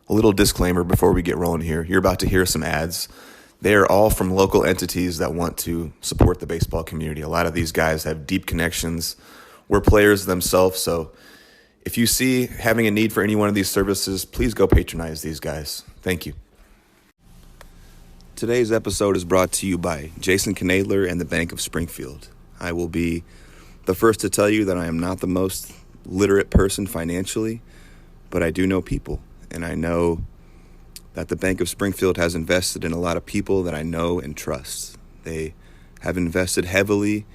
A little disclaimer before we get rolling here. You're about to hear some ads. They are all from local entities that want to support the baseball community. A lot of these guys have deep connections. We're players themselves, so if you see having a need for any one of these services, please go patronize these guys. Thank you. Today's episode is brought to you by Jason Knadler and the Bank of Springfield. I will be the first to tell you that I am not the most literate person financially, but I do know people, and I know that the Bank of Springfield has invested in a lot of people that I know and trust. They have invested heavily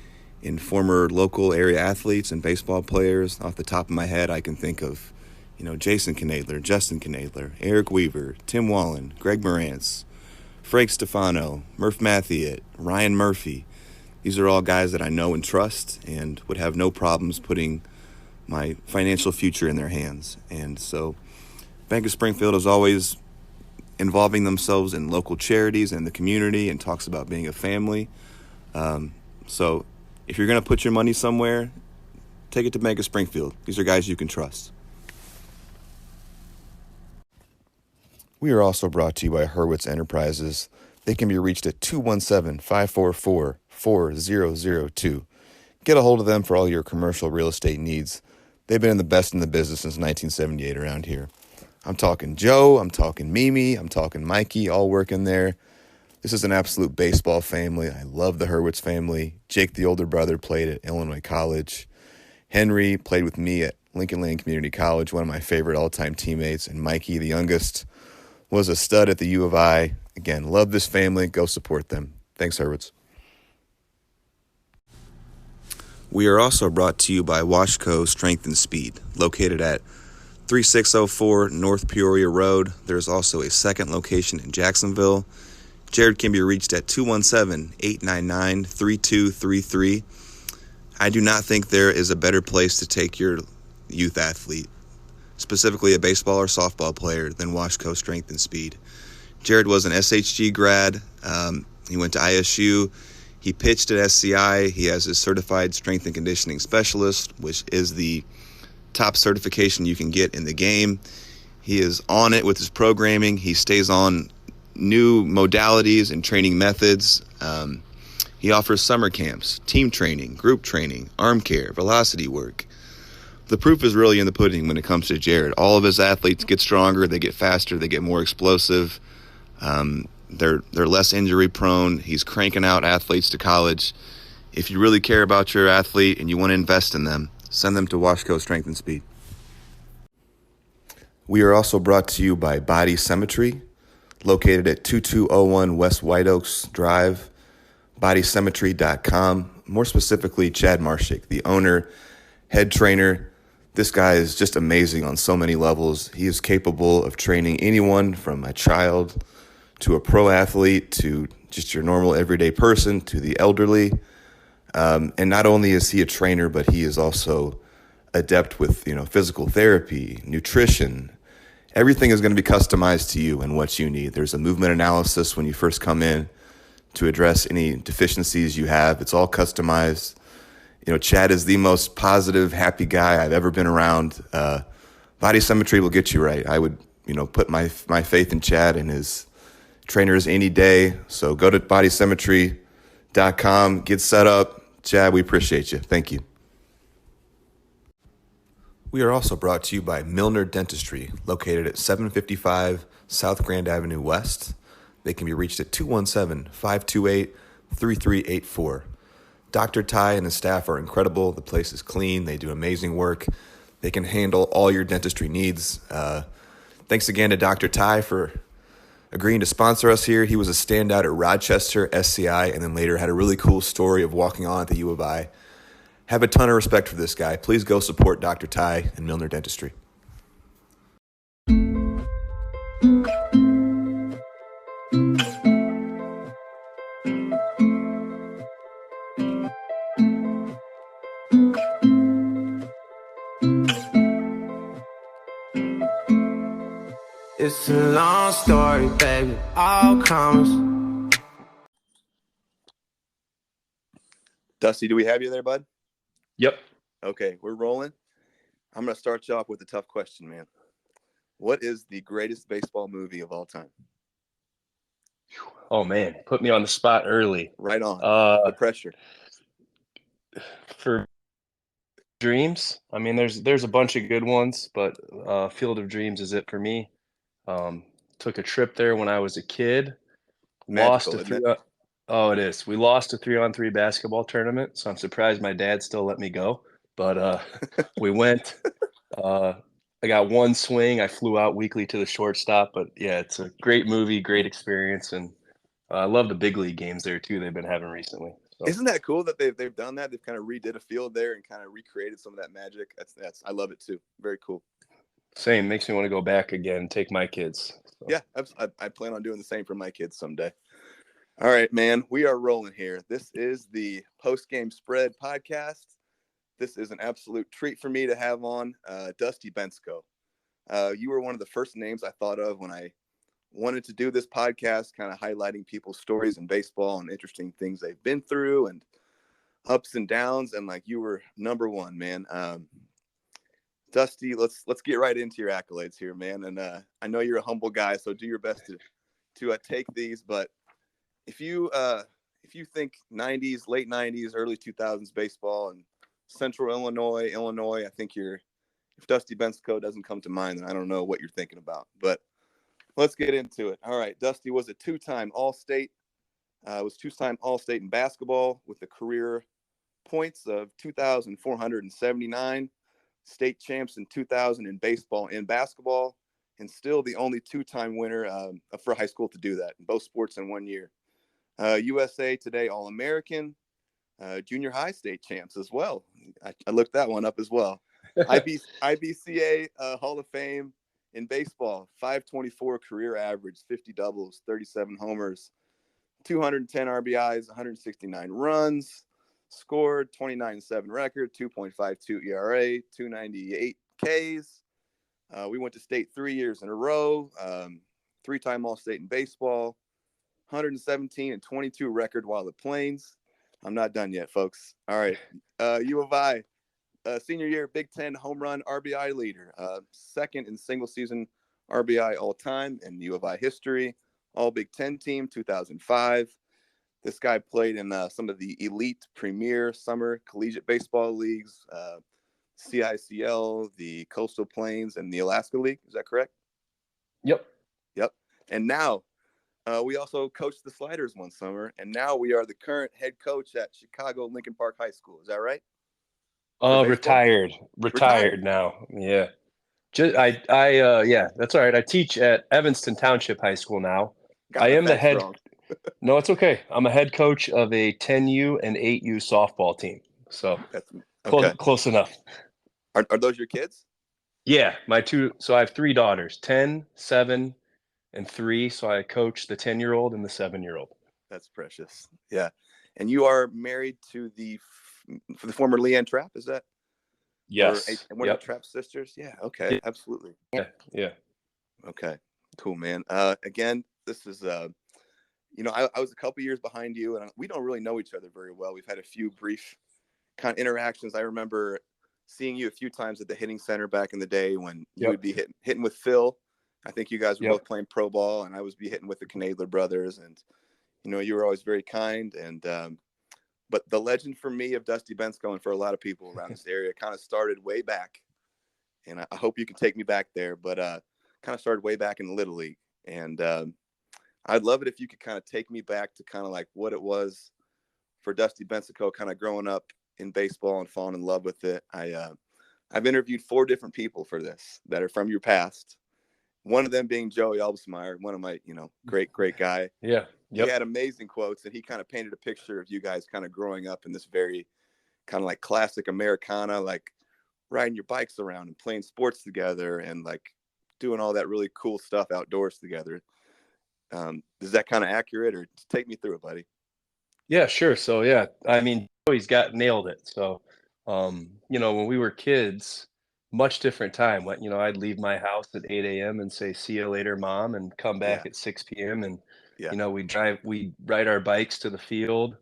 in former local area athletes and baseball players. Off the top of my head, I can think of, Jason Knadler, Justin Knadler, Eric Weaver, Tim Wallen, Greg Morantz, Frank Stefano, Murph Mathiet, Ryan Murphy. These are all guys that I know and trust and would have no problems putting my financial future in their hands. And so Bank of Springfield is always involving themselves in local charities and the community and talks about being a family. So if you're going to put your money somewhere, take it to Bank of Springfield. These are guys you can trust. We are also brought to you by Hurwitz Enterprises. They can be reached at 217-544-4002. Get a hold of them for all your commercial real estate needs. They've been the best in the business since 1978 around here. I'm talking Joe, I'm talking Mimi, I'm talking Mikey, all working there. This is an absolute baseball family. I love the Hurwitz family. Jake, the older brother, played at Illinois College. Henry played with me at Lincoln Lane Community College, one of my favorite all-time teammates. And Mikey, the youngest, was a stud at the U of I. Again, love this family. Go support them. Thanks, Hurwitz. We are also brought to you by Washco Strength and Speed, located at 3604 North Peoria Road. There's also a second location in Jacksonville. Jared can be reached at 217-899-3233. I do not think there is a better place to take your youth athlete, specifically a baseball or softball player, than Washco Strength and Speed. Jared was an SHG grad. He went to ISU. He pitched at SCI. He has his certified strength and conditioning specialist, which is the top certification you can get in the game. He is on it with his programming. He stays on new modalities and training methods. He offers summer camps, team training, group training, arm care, velocity work. The proof is really in the pudding when it comes to Jared. All of his athletes get stronger, they get faster, they get more explosive. They're less injury prone. He's cranking out athletes to college. If you really care about your athlete and you want to invest in them, send them to Washco Strength and Speed. We are also brought to you by Body Symmetry, located at 2201 West White Oaks Drive, bodysymmetry.com. More specifically, Chad Marshik, the owner, head trainer. This guy is just amazing on so many levels. He is capable of training anyone from a child to a pro athlete to just your normal everyday person to the elderly. And not only is he a trainer, but he is also adept with, physical therapy, nutrition. Everything is going to be customized to you and what you need. There's a movement analysis when you first come in to address any deficiencies you have. It's all customized. Chad is the most positive, happy guy I've ever been around. Body Symmetry will get you right. I would, put my faith in Chad and his trainers any day. So go to bodysymmetry.com, get set up. Chad, we appreciate you. Thank you. We are also brought to you by Milner Dentistry, located at 755 South Grand Avenue West. They can be reached at 217-528-3384. Dr. Ty and his staff are incredible. The place is clean. They do amazing work. They can handle all your dentistry needs. Thanks again to Dr. Ty for agreeing to sponsor us here. He was a standout at Rochester, SCI, and then later had a really cool story of walking on at the U of I. Have a ton of respect for this guy. Please go support Dr. Ty and Milner Dentistry. It's a long story, baby, all commas. Dusty, do we have you there, bud? Yep. Okay, we're rolling. I'm going to start you off with a tough question, man. What is the greatest baseball movie of all time? Oh man, put me on the spot early. Right on. The Uh, pressure. for Dreams, I mean, there's a bunch of good ones, but Field of Dreams is it for me. Took a trip there when I was a kid. Lost Magical, a isn't three. it? Oh, it is. We lost a 3-on-3 basketball tournament, so I'm surprised my dad still let me go. But we went. Uh, I got one swing. I flew out weekly to the shortstop. But yeah, it's a great movie, great experience, and I love the big league games there too. They've been having recently. So. Isn't that cool that they've done that? They've kind of redid a field there and kind of recreated some of that magic. That's I love it too. Very cool. Same makes me want to go back again. Take my kids. So. Yeah, I plan on doing the same for my kids someday. All right, man, we are rolling here. This is the Post Game Spread podcast. This is an absolute treat for me to have on Dusty Bensko. You were one of the first names I thought of when I wanted to do this podcast, kind of highlighting people's stories in baseball and interesting things they've been through and ups and downs. And like, you were number one, man. Dusty, let's get right into your accolades here, man. And I know you're a humble guy, so do your best to take these. But if you think 90s, late 90s, early 2000s baseball and Central Illinois, I think if Dusty Bensko doesn't come to mind, then I don't know what you're thinking about. But let's get into it. All right, Dusty was a two-time All-State. Was two-time All-State in basketball with a career points of 2,479. State champs in 2000 in baseball and basketball, and still the only two-time winner for high school to do that in both sports in 1 year. USA Today All-American, junior high state champs as well. I looked that one up as well. IBCA Hall of Fame in baseball, 524 career average, 50 doubles, 37 homers, 210 RBIs, 169 runs, scored 29-7 record, 2.52 ERA, 298 Ks. We went to state 3 years in a row, three-time All-State in baseball, 117-22 record while the Plains. I'm not done yet, folks. All right. U of I, senior year, Big Ten home run RBI leader, second in single season RBI all time in U of I history, all Big Ten team, 2005. This guy played in some of the elite premier summer collegiate baseball leagues, CICL, the Coastal Plains, and the Alaska League. Is that correct? Yep. And now we also coached the Sliders one summer, and now we are the current head coach at Chicago Lincoln Park High School. Is that right? Retired now. Yeah. Yeah, that's all right. I teach at Evanston Township High School now. Got I am the head. Wrong. No, it's okay. I'm a head coach of a 10U and 8U softball team. So that's okay. Close enough. Are those your kids? Yeah, my two. So I have 3 daughters, 10, 7, and 3. So I coach the 10-year-old and the 7-year-old. That's precious. Yeah. And you are married to the former Leanne Trapp, is that? Yes. One of the Trapp sisters? Yeah. Okay. Yeah. Absolutely. Yeah. Okay. Cool, man. Again, this is, I was a couple years behind you, and we don't really know each other very well. We've had a few brief kind of interactions. I remember seeing you a few times at the hitting center back in the day when you would be hitting with Phil. I think you guys were both playing pro ball, and I was hitting with the Knadler brothers, and you were always very kind. And but the legend for me of Dusty Bensko, and for a lot of people around this area, kind of started way back. And I hope you can take me back there, but kind of started way back in Little League. And I'd love it if you could kind of take me back to kind of like what it was for Dusty Bensko kind of growing up in baseball and falling in love with it. I've interviewed 4 different people for this that are from your past. One of them being Joey Albsmeyer, one of my, great guy. Yeah. Yep. He had amazing quotes, and he kind of painted a picture of you guys kind of growing up in this very kind of like classic Americana, like riding your bikes around and playing sports together and like doing all that really cool stuff outdoors together. Is that kind of accurate, or take me through it, buddy? Yeah, sure. So yeah, I mean, he's nailed it. So, when we were kids, much different time. I'd leave my house at 8 a.m. and say, "See you later, Mom," and come back at 6 p.m. And we'd ride our bikes to the field.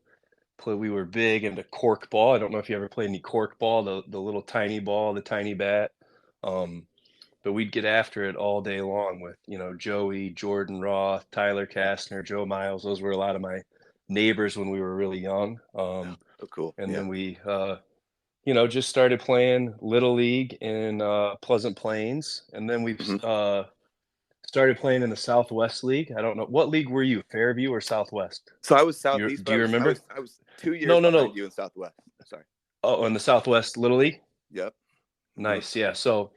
We were big into cork ball. I don't know if you ever played any cork ball, the little tiny ball, the tiny bat. but we'd get after it all day long with, Joey, Jordan Roth, Tyler Yeah. Kastner, Joe Miles. Those were a lot of my neighbors when we were really young. Oh, oh, cool. And Yeah. then we, just started playing Little League in Pleasant Plains. And then we Hmm. started playing in the Southwest League. I don't know. What league were you, Fairview or Southwest? So I was Do you, Southeast, do but I you was I remember? was I was 2 years No, no, behind no. you in Southwest. Sorry. Oh, in the Southwest Little League? Yep. Hmm. Nice, yeah. So,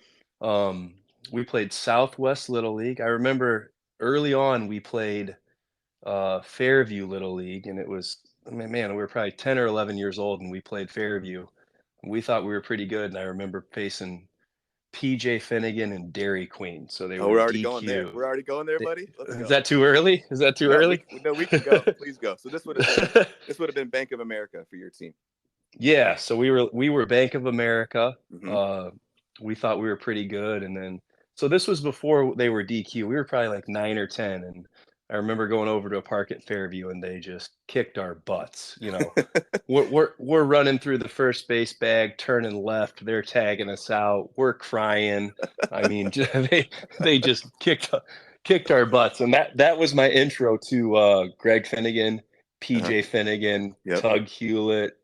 we played Southwest Little League. I remember early on we played Fairview Little League, and it was man, we were probably 10 or 11 years old, and we played Fairview. We thought we were pretty good, and I remember facing PJ Finnegan and Dairy Queen. So they Oh, were we're already going there. DQ. We're already going there, buddy. Let's Is go. that too early? Is that too No, early? we can go. Please go. So this would have been Bank of America for your team. Yeah, so we were Bank of America. Hmm. Uh, we thought we were pretty good, and then so this was before they were DQ. We were probably like 9 or 10, and I remember going over to a park at Fairview, and they just kicked our butts. We're running through the first base bag, turning left. They're tagging us out. We're crying. I mean, they just kicked our butts, and that was my intro to Greg Finnegan, Uh-huh. PJ Finnegan, Yep. Tug Hewlett,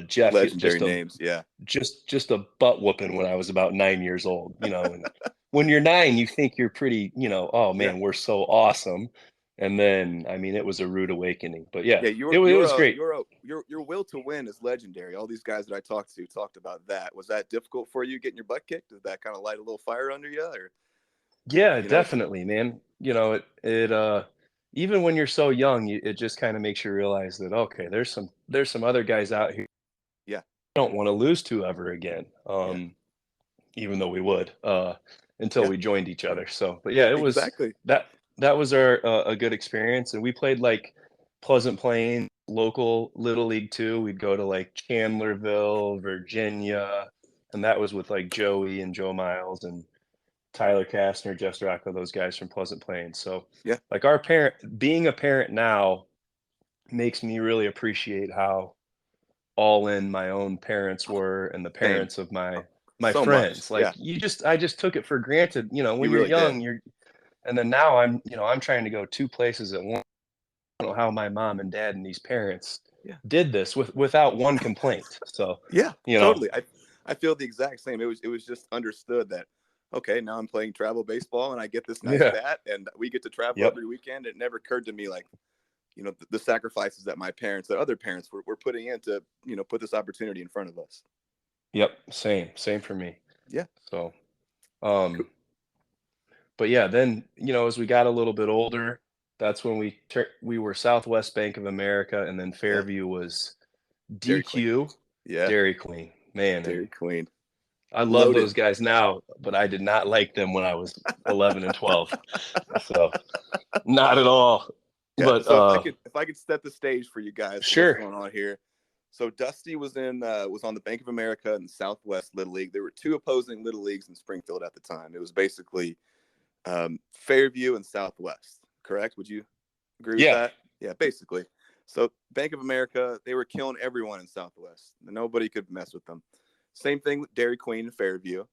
Jeff. Legendary names. Yeah. Just a butt whooping when I was about 9 years old. And when you're 9, you think you're pretty. Oh Yeah. man, we're so awesome. And then, I mean, it was a rude awakening. But yeah, Yeah. it was great. Your will to win is legendary. All these guys that I talked to talked about that. Was that difficult for you getting your butt kicked? Did that kind of light a little fire under you, or Yeah, you know? definitely, man. It even when you're so young, it just kind of makes you realize that okay, there's some other guys out here Yeah. I don't want to lose to ever again. Yeah. Even though we would until Yeah. we joined each other. So, but yeah, it was Exactly. that was our a good experience, and we played like Pleasant Plains local little league too. We'd go to like Chandlerville, Virginia, and that was with like Joey and Joe Miles and Tyler Kastner, Jeff Stracco, those guys from Pleasant Plains. So, Yeah. like being a parent now makes me really appreciate how all in my own parents were and the Same. parents of my So much. friends. Like Yeah. I just took it for granted, when You you're really did. young, and then now I'm trying to go two places at once. I don't know how my mom and dad and these parents Yeah. did this without one complaint. So, Yeah. you know, Totally. I feel the exact same. It was just understood that okay, now I'm playing travel baseball and I get this nice yeah. bat and we get to travel Yep. every weekend. It never occurred to me like the sacrifices that my parents, that other parents were putting in to put this opportunity in front of us. Yep. Same for me. Yeah. So, Cool. um, but yeah, then, as we got a little bit older, that's when we were Southwest Bank of America, and then Yeah. Fairview was Dairy Queen. DQ, Yeah. Dairy Queen. Man, Dairy and Queen. I love Loaded. those guys now, but I did not like them when I was 11 and 12. So, not at all. Yeah. But So if I could set the stage for you guys for what's sure. going on here. So Dusty was on the Bank of America and Southwest Little League. There were two opposing Little Leagues in Springfield at the time. It was basically Fairview and Southwest. Correct? Would you agree with Yeah. that? Yeah, basically. So Bank of America, they were killing everyone in Southwest. Nobody could mess with them. Same thing with Dairy Queen and Fairview.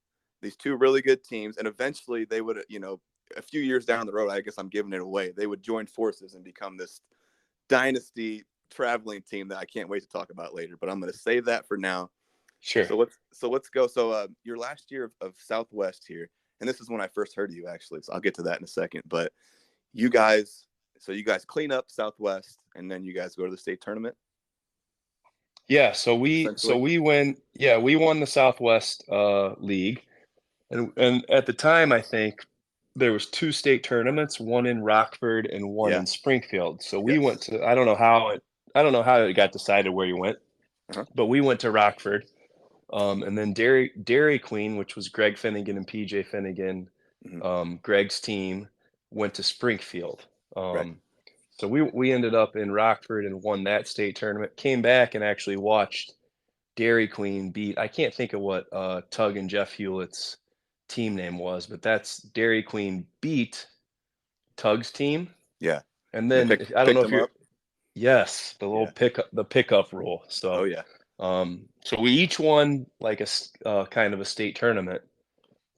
These two really good teams, and eventually they would, a few years down the road, I guess I'm giving it away, they would join forces and become this dynasty traveling team that I can't wait to talk about later. But I'm going to save that for now. Sure. So let's go. So your last year of Southwest here, and this is when I first heard of you actually. So I'll get to that in a second. But you guys clean up Southwest, and then you guys go to the state tournament. Yeah, so we won the Southwest League, and at the time I think there was two state tournaments, one in Rockford and one Yeah. in Springfield. So we Yes. went to I don't know how it got decided where you went, Uh-huh. but we went to Rockford, and then Dairy Queen, which was Greg Finnegan and PJ Finnegan, Mhm. Greg's team, went to Springfield. Right. So we ended up in Rockford and won that state tournament. Came back and actually watched Dairy Queen beat. I can't think of what Tug and Jeff Hewlett's team name was, but that's Dairy Queen beat Tug's team. Yeah. And They then I don't know if them you're up. yes, the little Yeah. pickup rule. Oh So yeah. so we each won like kind of a state tournament.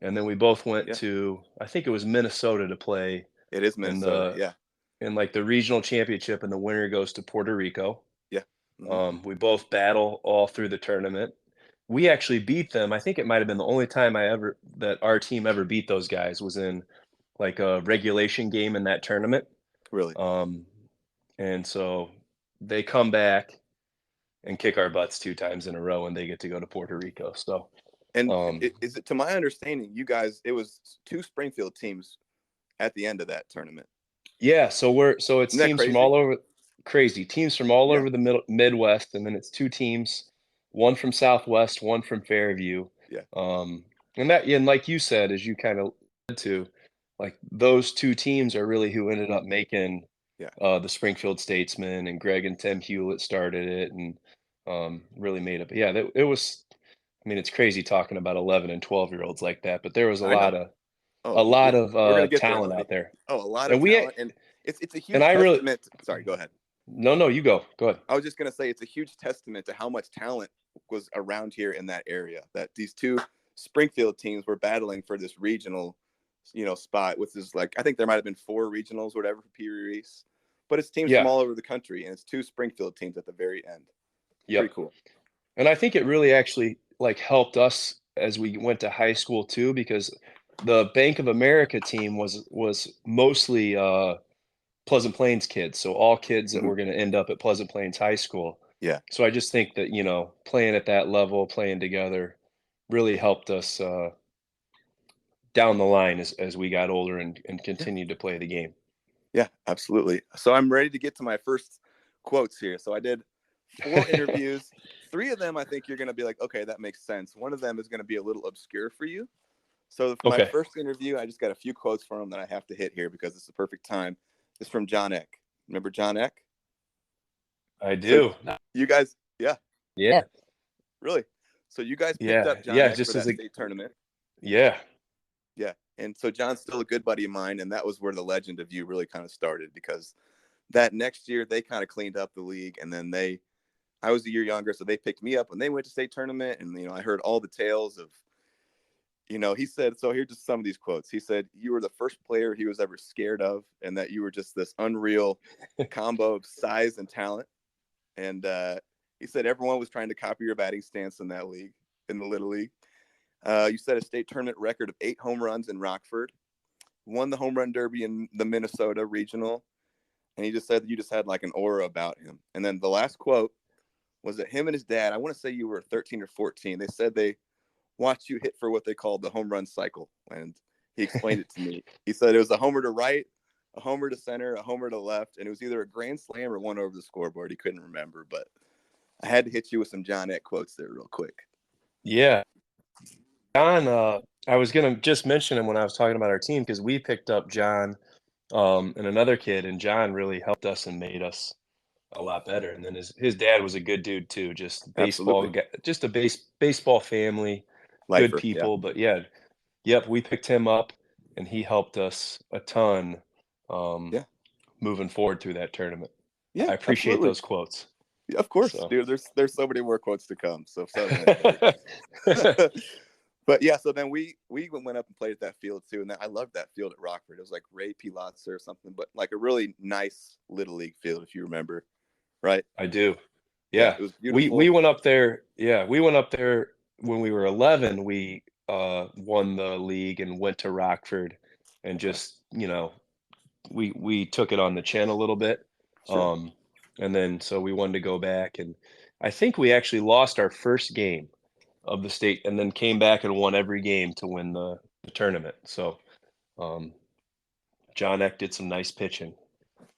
and then we both went Yeah. to, I think it was Minnesota to play It is in Minnesota. the Yeah. in like the regional championship, and the winner goes to Puerto Rico. Yeah. Hmm. We both battle all through the tournament. We actually beat them. I think it might have been the only time that our team ever beat those guys was in like a regulation game in that tournament. Really. Um, and so they come back and kick our butts 2 times in a row, and they get to go to Puerto Rico. So, And um, is it, to my understanding, you guys, it was 2 Springfield teams at the end of that tournament. yeah, so it's Isn't that teams from crazy? all over, crazy teams from all Yeah. over the Midwest, and then it's 2 teams, one from Southwest, one from Fairview. Yeah. Um, and like you said, as you kind of led to, like those 2 teams are really who ended up making Yeah. the Springfield Statesman, and Greg and Tim Hewlett started it, and really made it. But yeah, it was. I mean, it's crazy talking about 11 and 12-year-olds like that, but there was I know. a Oh, lot we're gonna of get there, talent buddy. out there, Oh, a lot and of talent, and it's a and huge I really testament. Sorry, go ahead. no, you go ahead. I was just gonna say it's a huge testament to how much talent was around here in that area. That these 2 Springfield teams were battling for this regional, spot, which is like I think there might have been 4 regionals, or whatever, for Pee Wee Reese, but it's teams from Yeah, all over the country, and it's 2 Springfield teams at the very end. yep. Pretty cool. And I think it really actually like helped us as we went to high school too, because the Bank of America team was mostly Pleasant Plains kids, so all kids that Hmm. were going to end up at Pleasant Plains High School. Yeah, So I just think that playing at that level, playing together, really helped us down the line as we got older and yeah, continued to play the game. yeah, absolutely. So I'm ready to get to my first quotes here. So I did 4 interviews. 3 of them I think you're gonna be like, okay, that makes sense. One of them is gonna be a little obscure for you. So for my Okay, first interview, I just got a few quotes from him that I have to hit here because it's the perfect time. It's from John Eck. Remember John Eck? I So do. you guys, yeah, Yeah, really. So you guys picked yeah, up John yeah. Eck for Just as that a state tournament. yeah, Yeah. And so John's still a good buddy of mine. And that was where the legend of you really kind of started, because that next year they kind of cleaned up the league. And then I was a year younger, so they picked me up when they went to state tournament. And, I heard all the tales of, he said, so here's just some of these quotes. He said, you were the first player he was ever scared of, and that you were just this unreal combo of size and talent. And he said everyone was trying to copy your batting stance in that league, in the Little League. You set a state tournament record of 8 home runs in Rockford, won the home run derby in the Minnesota regional. And he just said that you just had like an aura about him. And then the last quote was that him and his dad, I want to say you were 13 or 14, they said they watched you hit for what they called the home run cycle. And he explained it to me. He said it was a homer to right, a homer to center, a homer to left, and it was either a grand slam or one over the scoreboard. He couldn't remember, but I had to hit you with some John Eck quotes there real quick. yeah. John, I was gonna just mention him when I was talking about our team, because we picked up John and another kid, and John really helped us and made us a lot better. And then his dad was a good dude too, just baseball Absolutely. guy, just a baseball family, good Lifer. Yeah. people. But yeah, yep, we picked him up, and he helped us a ton um, Yeah. moving forward through that tournament. Yeah. I appreciate Absolutely. those quotes. Yeah, of course, So dude. There's so many more quotes to come. So settle in, buddy. But yeah, so then we went up and played at that field too, and I loved that field at Rockford. It was like Ray Pilatza or something, but like a really nice little league field, if you remember, right? I do. Yeah, Yeah. it was We beautiful. went up there. Yeah, we went up there when we were 11. We won the league and went to Rockford, and Okay, just, we took it on the chin a little bit. sure. Um and then so we wanted to go back, and I think we actually lost our first game of the state, and then came back and won every game to win the tournament. So um John Eck did some nice pitching.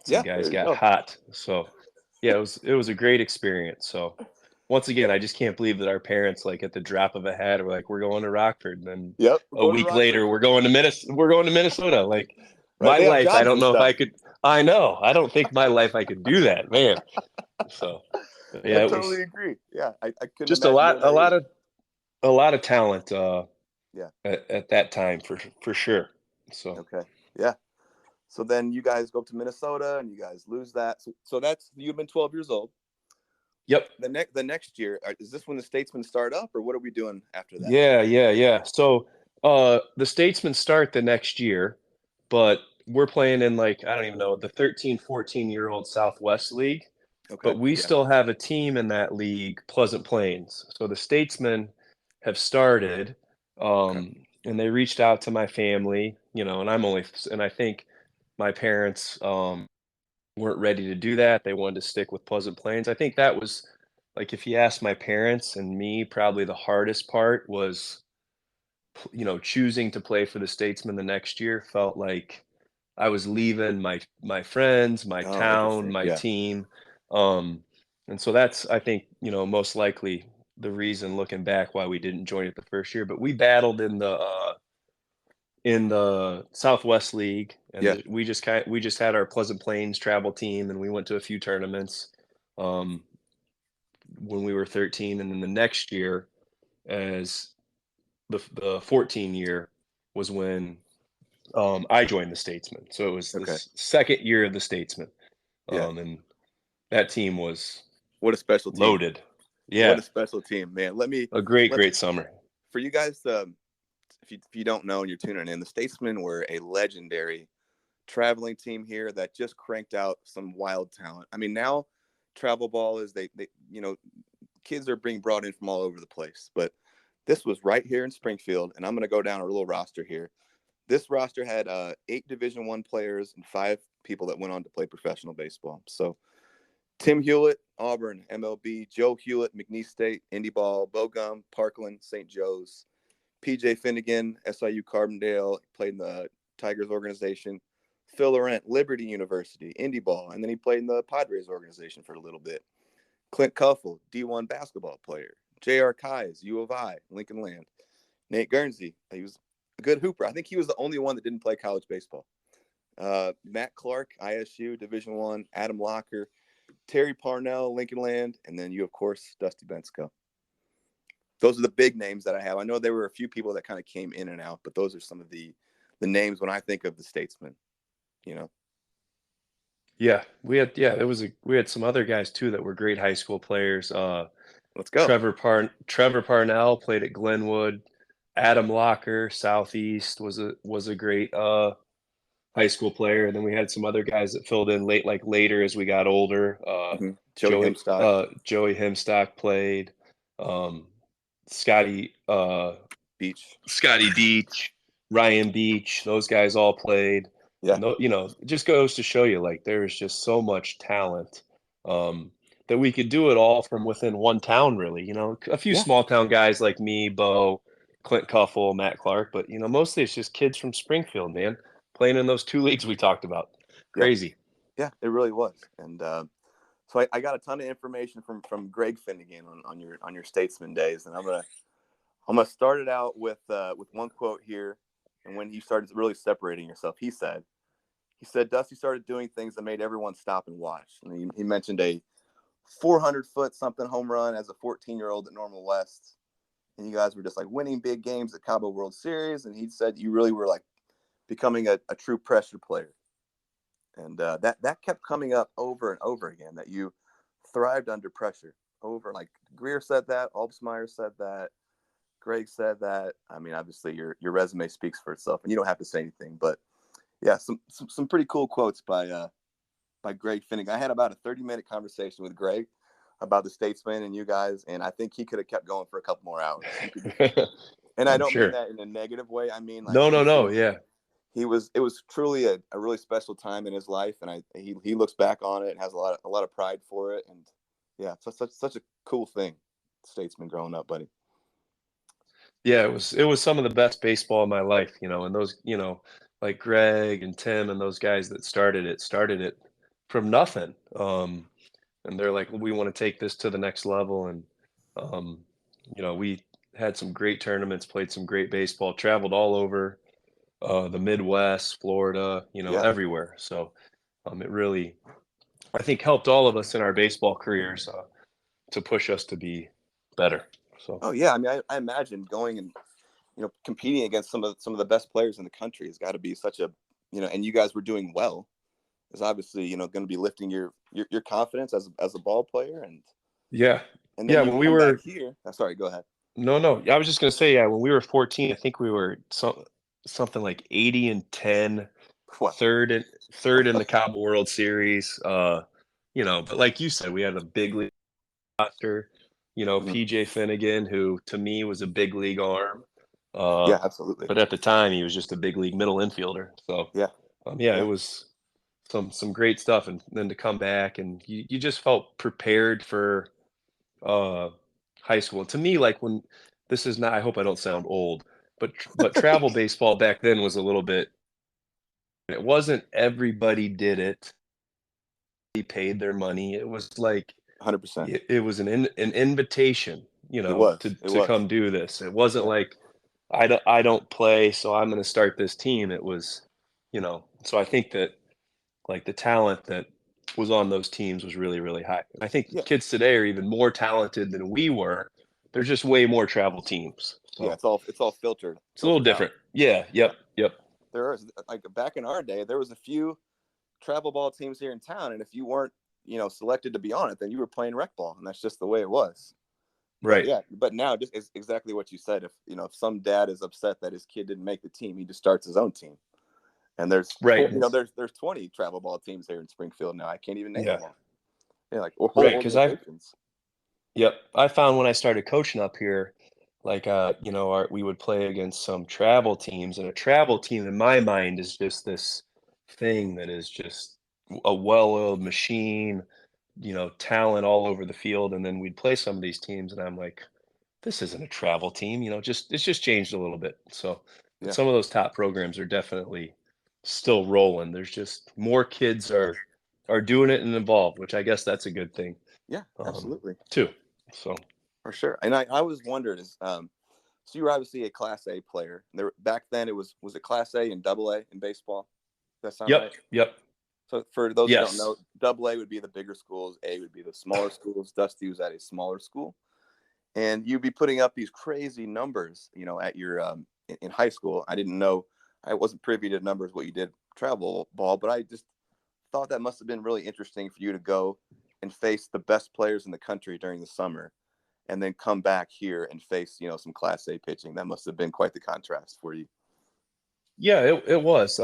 Some Yeah, guys there you got go. hot. So yeah, it was a great experience. So once again, I just can't believe that our parents, like at the drop of a hat, were like, "We're going to Rockford," and then Yep, we're a going to week Rockford. later, we're going to Minnesota. Like Right? my They have life, I jobs don't and know if I stuff. could. I know, I don't think my life I could do that, man. So I yeah, it was totally agree. Yeah, I couldn't just a imagine lot, doing that either. a lot of talent Yeah. at that time for sure. So Okay. Yeah. So then you guys go up to Minnesota and you guys lose that. So that's you've been 12 years old. yep. The next year, is this when the Statesmen start up, or what are we doing after that? Yeah. So The Statesmen start the next year, but we're playing in, like, I don't even know, the 13, 14-year-old Southwest League, Okay. but we Yeah. still have a team in that league, Pleasant Plains. So the Statesmen have started, Okay. and they reached out to my family, and I think my parents, weren't ready to do that. They wanted to stick with Pleasant Plains. I think that was, like, if you ask my parents and me, probably the hardest part was, choosing to play for the Statesmen the next year felt like I was leaving my friends, my Oh, town, interesting. my Yeah. team. Um, and so that's, I think, most likely the reason looking back why we didn't join it the first year. But we battled in the Southwest League, and Yeah. we just had our Pleasant Plains travel team, and we went to a few tournaments um, when we were 13, and then the next year, as the 14 year, was when I joined the Statesman. So it was the Okay. second year of the Statesman, Yeah. and that team was What a special team. loaded. What Yeah, a special team, man. a great, Let great summer. for you guys. If you don't know and you're tuning in, the Statesmen were a legendary traveling team here that just cranked out some wild talent. I mean, now travel ball is they kids are being brought in from all over the place, but this was right here in Springfield, and I'm going to go down a little roster here. This roster had 8 Division I players and 5 people that went on to play professional baseball. So Tim Hewlett, Auburn, MLB, Joe Hewlett, McNeese State, Indy Ball, Bogum, Parkland, St. Joe's, PJ Finnegan, SIU Carbondale, played in the Tigers organization. Phil Laurent, Liberty University, Indy Ball, and then he played in the Padres organization for a little bit. Clint Cuffle, D1 basketball player. J.R. Kies, U of I, Lincoln Land. Nate Guernsey, he was a good hooper. I think he was the only one that didn't play college baseball. Matt Clark, ISU, Division I, Adam Locker, Terry Parnell, Lincoln Land, and then you, of course, Dusty Bensko. Those are the big names that I have. I know there were a few people that kind of came in and out, but those are some of the names when I think of the Statesmen, you know. Yeah, we had some other guys too that were great high school players. Let's go. Trevor Parnell played at Glenwood. Adam Locker, Southeast, was a great high school player. And then we had some other guys that filled in later as we got older. Joey Hemstock. Joey Hemstock played. Um, Scotty Beach. Scotty Beach, Ryan Beach, those guys all played. Yeah. And it just goes to show you, like, there's just so much talent, that we could do it all from within one town, really. A few Yeah. small town guys like me, Bo, Clint Cuffle, Matt Clark, but mostly it's just kids from Springfield, man, playing in those 2 leagues we talked about. Yeah. Crazy. Yeah, it really was. And so I got a ton of information from Greg Finnegan on your Statesman days, and I'm gonna start it out with one quote here. And when he started really separating yourself, he said, Dusty started doing things that made everyone stop and watch. And he mentioned a 400-foot something home run as a 14-year-old at Normal West. And you guys were just like winning big games at Cabo World Series. And he said you really were like becoming a true pressure player. And that kept coming up over and over again, that you thrived under pressure. Over, like Greer said that, Alpsmeyer said that, Greg said that. I mean, obviously your resume speaks for itself, and you don't have to say anything. But yeah, some pretty cool quotes by Greg Finnegan. I had about a 30-minute conversation with Greg about the Statesman and you guys, and I think he could have kept going for a couple more hours. And I I'm don't mean sure. that in a negative way. I mean, like, No. Yeah. it was truly a really special time in his life, and he looks back on it and has a lot of pride for it. And yeah, such a cool thing, Statesman growing up, buddy. Yeah, it was some of the best baseball in my life, and those, like Greg and Tim and those guys that started it from nothing. And they're like, we want to take this to the next level. And, um, we had some great tournaments, played some great baseball, traveled all over the Midwest, Florida, Yeah. everywhere. So it really, I think, helped all of us in our baseball careers to push us to be better. So. Oh yeah, I mean, I imagine going and competing against some of the best players in the country has got to be such a and you guys were doing well. Is obviously going to be lifting your confidence as a ball player, and Yeah. then Yeah, you when we come back were here. Sorry, go ahead. No. I was just gonna say, yeah, when we were 14, I think we were something like 80-10, Wow. third in the Cabo World Series. But like you said, we had a big league roster. Mhm. PJ Finnegan, who to me was a big league arm. Uh, Yeah, absolutely. but at the time, he was just a big league middle infielder. So, Yeah, yeah, it yeah, was some great stuff, and then to come back and you just felt prepared for uh, high school. And to me, like when this is not, I hope I don't sound old, but travel baseball back then was a little bit. It wasn't everybody did it. He paid their money. It was like 100%. it was an invitation, It was. It to was. come do this. It wasn't Yeah, like I don't play, so I'm going to start this team. It was, so I think that like the talent that was on those teams was really, really high. And I think yeah, kids today are even more talented than we were. There's just way more travel teams. yeah. So It's all it's a little filtered out. different. Yeah. Yeah, Yep. there is like back in our day, there was a few travel ball teams here in town, and if you weren't, selected to be on it, then you were playing rec ball, and that's just the way it was. But Right. yeah, but now just is exactly what you said. If some dad is upset that his kid didn't make the team, he just starts his own team. And there's Right. there's 20 travel ball teams here in Springfield now. I can't even name Yeah. them all. Yeah, like or whole Right. Because organizations. I found when I started coaching up here, like, we would play against some travel teams, and a travel team in my mind is just this thing that is just a well-oiled machine, talent all over the field. And then we'd play some of these teams, and I'm like, this isn't a travel team, just it's just changed a little bit. So, but Yeah, some of those top programs are definitely still rolling. There's just more kids are doing it and involved, which I guess that's a good thing, yeah, absolutely, too. So, for sure. And I always wondered is so you were obviously a Class A player. There back then it was it Class A and Double A in baseball. Does that sound right? yep, So for those who don't yes, know, Double A would be the bigger schools, A would be the smaller schools. Dusty was at a smaller school, and you'd be putting up these crazy numbers, at your in high school. I didn't know, I wasn't privy to numbers what you did travel ball, but I just thought that must have been really interesting for you to go and face the best players in the country during the summer, and then come back here and face some Class A pitching. That must have been quite the contrast for you. yeah, it was.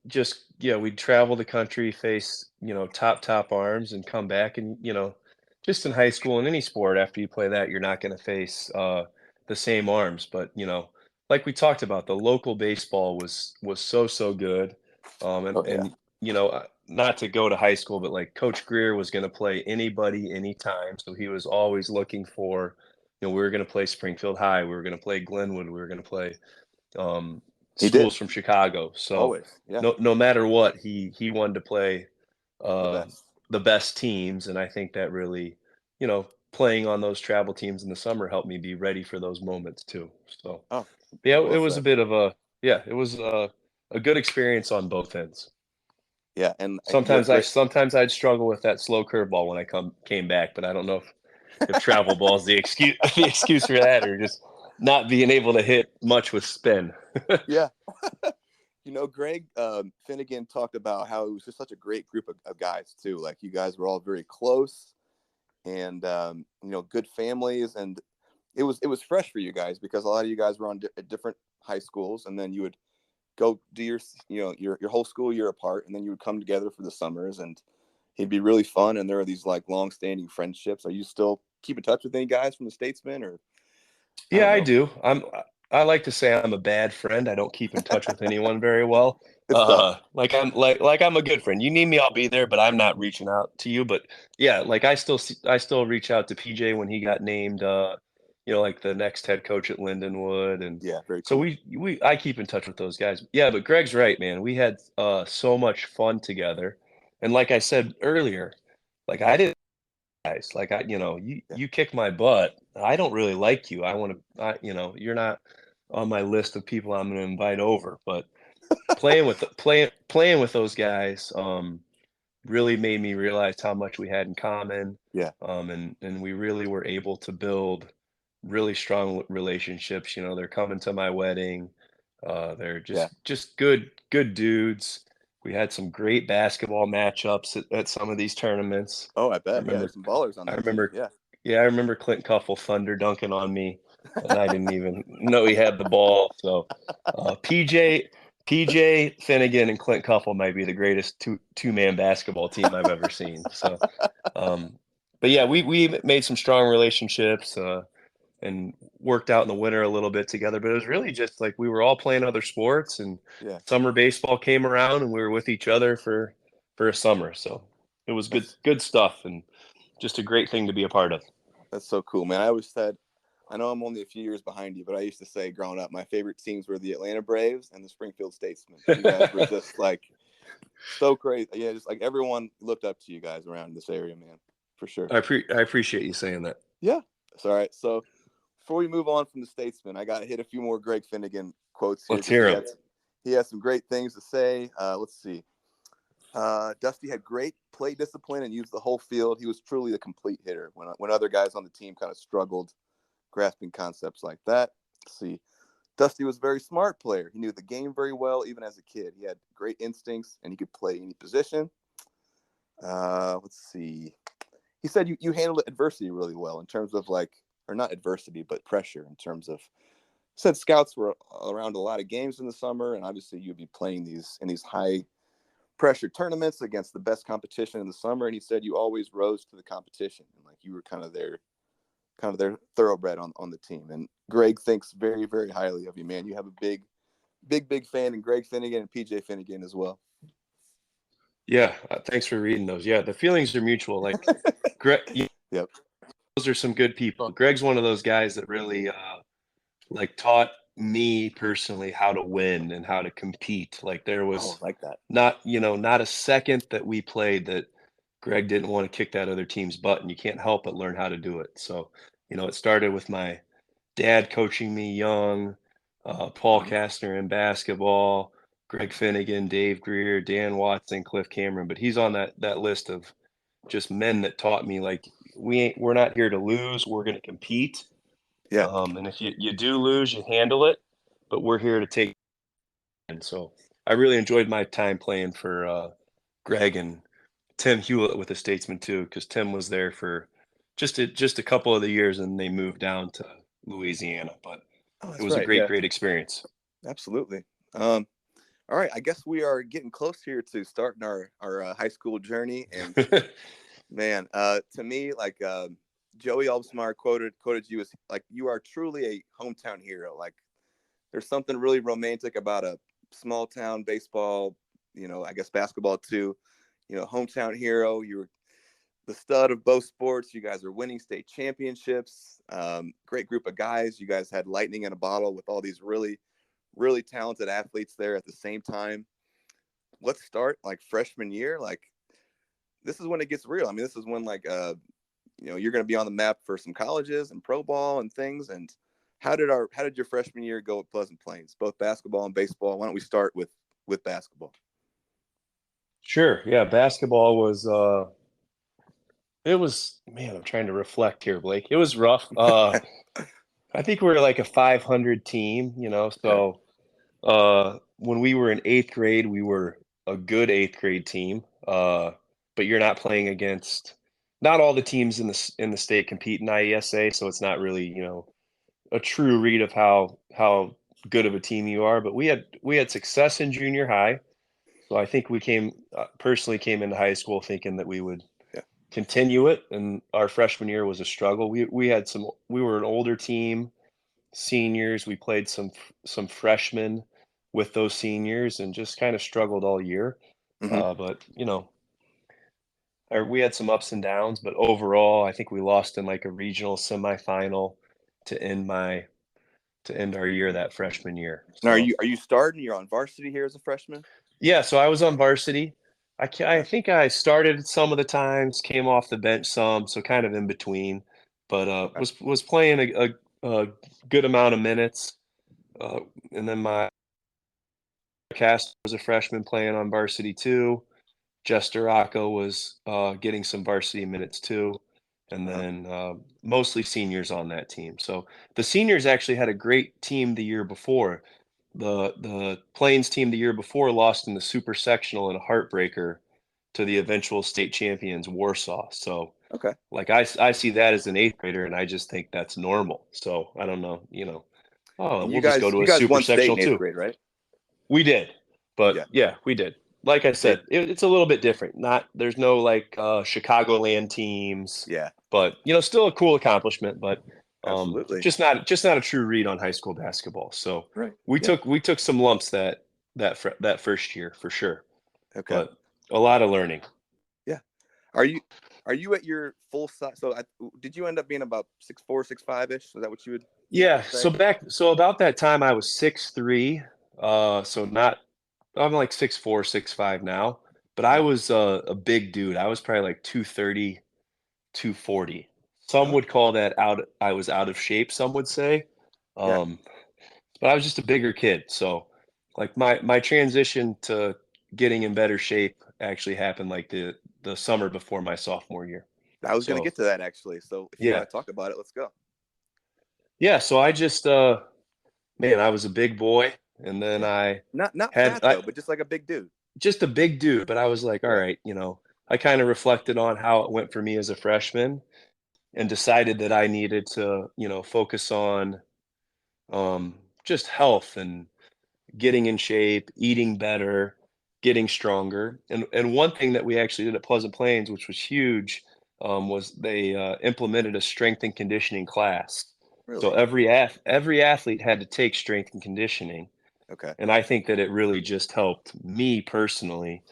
Just yeah, we'd travel the country, face top arms, and come back. And just in high school in any sport, after you play that, you're not going to face the same arms. But like we talked about, the local baseball was so good. and Oh yeah, and not to go to high school, but like Coach Greer was going to play anybody anytime, so he was always looking for. We were going to play Springfield High, we were going to play Glenwood, we were going to play he did schools from Chicago. So always. Yeah, no matter what, he wanted to play the uh, best. the best teams, and I think that really, playing on those travel teams in the summer helped me be ready for those moments too. So Oh, yeah, it well was a said. bit of it was a good experience on both ends. Yeah, and you have Sometimes I great. sometimes I'd struggle with that slow curveball when I came back, but I don't know if travel ball is the excuse the excuse for that, or just not being able to hit much with spin. Yeah. Greg Finnegan talked about how it was just such a great group of guys too. Like you guys were all very close, and good families, and it was fresh for you guys because a lot of you guys were on different high schools, and then you would go do your whole school year apart, and then you would come together for the summers, and it'd be really fun. And there are these like long-standing friendships. Are you still keep in touch with any guys from the Statesman, or I Yeah, don't I know? do. I like to say I'm a bad friend. I don't keep in touch with anyone very well. It's tough. Like I'm a good friend. You need me, I'll be there, but I'm not reaching out to you. But yeah, like I still reach out to PJ when he got named like the next head coach at Lindenwood. And Yeah, very so cool. I keep in touch with those guys. Yeah, but Greg's right, man. We had so much fun together. And like I said earlier, like I didn't guys. Like Yeah, you kick my butt. I don't really like you. You're not on my list of people I'm going to invite over. But playing with those guys really made me realize how much we had in common. yeah, And we really were able to build really strong relationships. They're coming to my wedding. They're yeah. just good dudes. We had some great basketball matchups at some of these tournaments. Oh, I I bet. Yeah, there's remember some ballers on I that team. remember Yeah. Yeah, I remember Clint Cuffle thunder dunking on me, and I didn't even know he had the ball. So, PJ Finnegan and Clint Cuffle might be the greatest two-man basketball team I've ever seen. So, um, but yeah, we made some strong relationships, and worked out in the winter a little bit together. But it was really just like we were all playing other sports, and Yeah, summer baseball came around, and we were with each other for a summer. So it was that's good stuff, and just a great thing to be a part of. that's so cool, man. I always said, I know I'm only a few years behind you, but I used to say growing up, my favorite teams were the Atlanta Braves and the Springfield Statesmen. You guys were just like so crazy. Yeah, just like everyone looked up to you guys around this area, man, for sure. I appreciate you saying that. Yeah, that's all right. So before we move on from the Statesman, I got to hit a few more Greg Finnegan quotes here Let's because hear him. he has some great things to say. Let's see. Dusty had great play discipline and used the whole field. He was truly a complete hitter when other guys on the team kind of struggled grasping concepts like that. Let's see. Dusty was a very smart player. He knew the game very well, even as a kid. He had great instincts and he could play any position. Let's see. He said you handled adversity really well in terms of like, or not adversity, but pressure in terms of, said scouts were around a lot of games in the summer, and obviously you'd be playing these high pressure tournaments against the best competition in the summer. And he said you always rose to the competition, and like you were kind of their thoroughbred on the team. And Greg thinks very, very highly of you, man. You have a big fan in Greg Finnegan and PJ Finnegan as well. Yeah, thanks for reading those. Yeah, the feelings are mutual. Like, Greg, Yep. those are some good people. Greg's one of those guys that really like taught me personally how to win and how to compete. Like there was Like that. not a second that we played that Greg didn't want to kick that other team's butt, and you can't help but learn how to do it. So, it started with my dad coaching me young, Paul Mhm. Kastner in basketball, Greg Finnegan, Dave Greer, Dan Watson, Cliff Cameron. But he's on that list of just men that taught me like we're not here to lose, we're going to compete. Yeah. And if you do lose, you handle it, but we're here to take. And so I really enjoyed my time playing for Greg and Tim Hewlett with the Statesman too, because Tim was there for just a couple of the years, and they moved down to Louisiana. But Oh, it that's was a right. Yeah, great experience. absolutely. All right. I guess we are getting close here to starting our high school journey. And man, to me, like Joey Albersmeyer quoted you as like you are truly a hometown hero. Like there's something really romantic about a small town baseball, I guess basketball too. Hometown hero. You were the stud of both sports. You guys are winning state championships. Great group of guys. You guys had lightning in a bottle with all these really, really talented athletes there at the same time. Let's start like freshman year. Like this is when it gets real. I mean, this is when like you're going to be on the map for some colleges and pro ball and things. And how did your freshman year go at Pleasant Plains, both basketball and baseball? Why don't we start with basketball? Sure. Yeah, basketball was it was, man, I'm trying to reflect here, Blake. It was rough. I think we were like a 500 team, Okay. so when we were in 8th grade, we were a good 8th grade team. But you're not playing against, not all the teams in the state compete in IESA, so it's not really, a true read of how good of a team you are. But we had success in junior high. So I think we personally came into high school thinking that we would Yeah. continue it, and our freshman year was a struggle. We were an older team, seniors. We played some freshmen with those seniors, and just kind of struggled all year. Mm-hmm. But we had some ups and downs. But overall, I think we lost in like a regional semifinal to end our year that freshman year. Now, are So you starting? You're on varsity here as a freshman. yeah, so I was on varsity. I Okay. think I started some of the times, came off the bench some, so kind of in between, but Okay. was playing a good amount of minutes. Uh, and then my cast was a freshman playing on varsity too. Jester Rocco was getting some varsity minutes too, and Uh-huh. then mostly seniors on that team. So the seniors actually had a great team the year before. The Plains team the year before lost in the super sectional in a heartbreaker to the eventual state champions Warsaw. So Okay. Like I see that as an eighth grader, and I just think that's normal. So I don't know, oh, And we'll just go to you a guys super won state sectional in eighth too. grade, right? We did, but Yeah. yeah, we did. Like I Hey, said, it's a little bit different. There's no like Chicagoland teams, yeah, but still a cool accomplishment. But absolutely. just not a true read on high school basketball. So Right. we Yeah. took some lumps that first year for sure, Okay. but a lot of learning. Yeah. Are you are you at your full size? So did you end up being about 6'4", 6'5" ish? Is that what you would Yeah. say? So about that time I was 6'3". So not I'm like 6'4", 6'5" now, but I Uh-huh. was a big dude. I was probably like 230, 240. Some Oh, would call that I was out of shape, some would say. yeah. Um, but I was just a bigger kid. So like my transition to getting in better shape actually happened like the summer before my sophomore year. I was gonna So get to that actually. So if you yeah. want to talk about it, let's go. Yeah, so I just man, I was a big boy, and then Yeah. I Not had fat though, but just like a big dude. just a big dude, but I was like, all Yeah. right, I kind of reflected on how it went for me as a freshman and decided that I needed to, focus on just health and getting in shape, eating better, getting stronger. And one thing that we actually did at Pleasant Plains, which was huge, was they implemented a strength and conditioning class. So Really? every athlete had to take strength and conditioning, Okay. and I think that it really just helped me personally,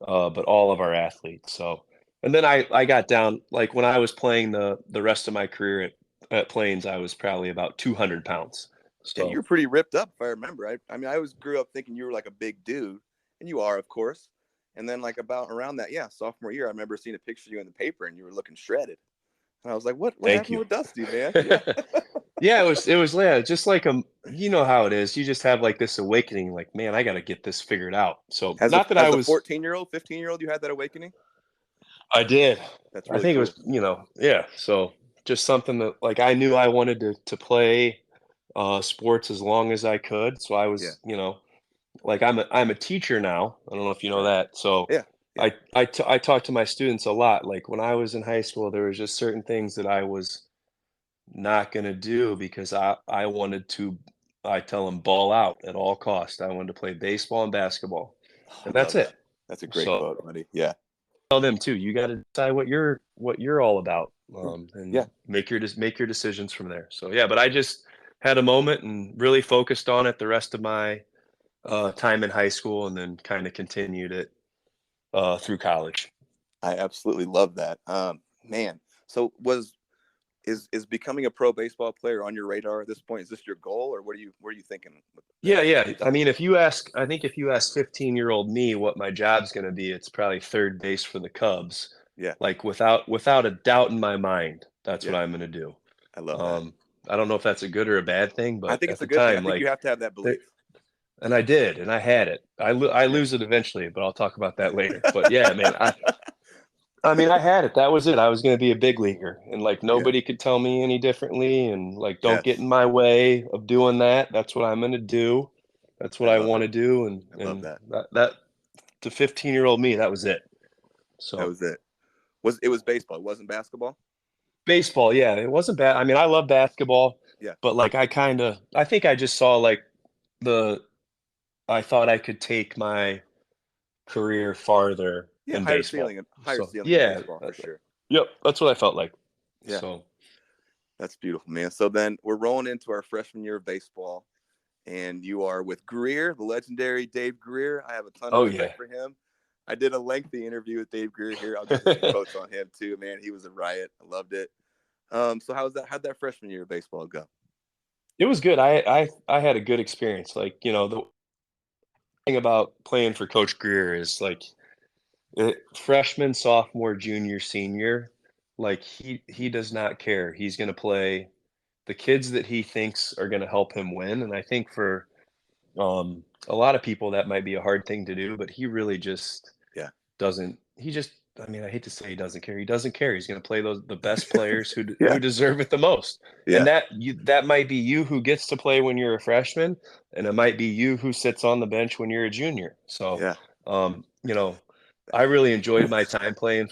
but all of our athletes. So, and then I got down like when I was playing the rest of my career at Plains, I was probably about 200 pounds. Yeah, So you're pretty ripped up if I remember. I mean, I always grew up thinking you were like a big dude, and you are, of course. And then like about around that, yeah, sophomore year, I remember seeing a picture of you in the paper and you were looking shredded. And I was like, what thank happened you. with Dusty, man? Yeah. Yeah, it was yeah, just like you know how it is. You just have like this awakening, like, man, I got to get this figured out. So As a not that I as a was 14-year-old, 15-year-old, you had that awakening? I did. That's I really think it was, cool. yeah. So just something that like I knew I wanted to play sports as long as I could. So I Yeah. was, like I'm a teacher now. I don't know if you know Okay. that. So Yeah. Yeah. I talk to my students a lot. Like when I was in high school, there was just certain things that I was not going to do because I wanted to. I tell them ball out at all costs. I wanted to play baseball and basketball, Oh, and I that's love that. it. That's a great So quote, buddy. Yeah. tell them too. You got to decide what you're all about, and Yeah. make your decisions from there. So yeah, but I just had a moment and really focused on it the rest of my time in high school, and then kind of continued it through college. I absolutely love that. Man. So is becoming a pro baseball player on your radar at this point? Is this your goal, or what are you thinking with Yeah, that? yeah. I mean, I think if you ask 15-year-old me what my job's going to be, it's probably third base for the Cubs. Yeah. Like without a doubt in my mind, that's what Yeah. I'm going to do. I love that. Um, I don't know if that's a good or a bad thing, I but think at it's a the good thing. I time, think you like, have to have that there, belief. and I did, and I had it. I Yeah. lose it eventually, but I'll talk about that later. But yeah, man, I mean, I had it. That was it. I was going to be a big leaguer, and like Yeah. nobody could tell me any differently. And like, don't get in Yes. my way of doing that. That's what I'm going to do. That's what I I love want it. to do. And I love that. that to 15-year-old me, that was it. That So was it. It was baseball. It wasn't basketball. baseball, yeah, it wasn't bad. I mean, I love basketball, Yeah. but like I think I just saw like the I thought I could take my career farther Yeah. in Higher baseball. ceiling and higher So ceiling in yeah, baseball for sure. yep, that's what I felt like. Yeah. So That's beautiful, man. So then we're rolling into our freshman year of baseball, and you are with Greer, the legendary Dave Greer. I have a ton of oh yeah. respect for him. I did a lengthy interview with Dave Greer here. I'll give you some quotes on him too, man. He was a riot. I loved it. So how'd that freshman year of baseball go? It was good. I had a good experience. Like, the thing about playing for Coach Greer is like freshman, sophomore, junior, senior, like he does not care. He's going to play the kids that he thinks are going to help him win. And I think for a lot of people that might be a hard thing to do, but he really just Yeah. doesn't. He just. I mean, I hate to say he doesn't care. He doesn't care. He's going to play the best players who Yeah. deserve it the most. And Yeah. that might be you who gets to play when you're a freshman, and it might be you who sits on the bench when you're a junior. So, Yeah. um, you know, I really enjoyed my time playing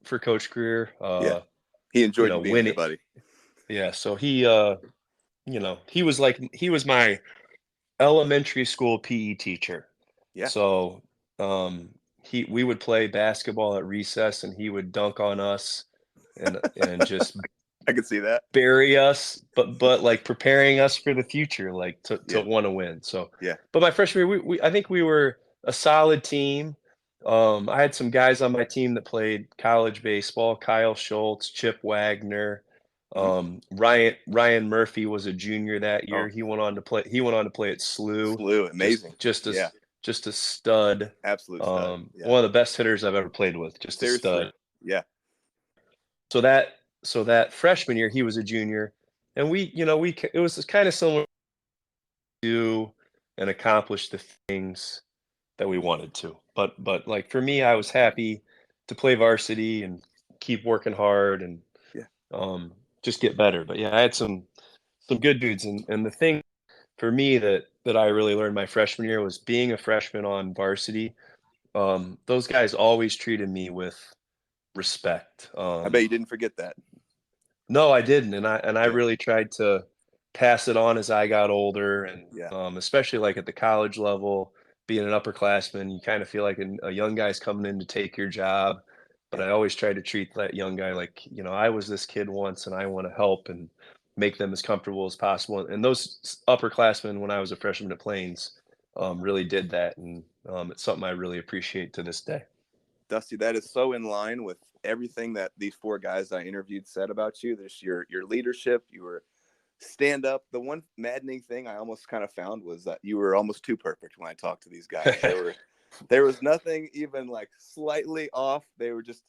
for Coach Greer. Yeah. He You enjoyed know, you being there, winning. buddy. Yeah. So you know, he was my elementary school PE teacher. Yeah. So um, we would play basketball at recess, and he would dunk on us and just I could see that. bury us, but like preparing us for the future, like to Yeah. want to win. So, Yeah. but my freshman year, I think we were a solid team. I had some guys on my team that played college baseball: Kyle Schultz, Chip Wagner, Mhm. Ryan Murphy was a junior that year. Oh, He went on to play. He went on to play at SLU. Slew, amazing. Yeah. Just a stud. Absolute stud. Yeah. One of the best hitters I've ever played with. Just a Seriously. stud. Yeah. So that freshman year, he was a junior, and it was kind of similar to do and accomplish the things that we wanted to. But like for me, I was happy to play varsity and keep working hard and Yeah. just get better. But yeah, I had some good dudes, and the thing for me that I really learned my freshman year was being a freshman on varsity. Those guys always treated me with respect. I bet you didn't forget that. No, I didn't, and I Yeah. really tried to pass it on as I got older, and Yeah. especially like at the college level, being an upperclassman, you kind of feel like a young guy's coming in to take your job. But Yeah. I always tried to treat that young guy like, I was this kid once, and I want to help and make them as comfortable as possible. And those upperclassmen, when I was a freshman at Plains, really did that, and it's something I really appreciate to this day. Dusty, that is so in line with everything that these four guys I interviewed said about you. There's your leadership. You were stand up. The one maddening thing I almost kind of found was that you were almost too perfect when I talked to these guys. There was nothing even like slightly off. They were just,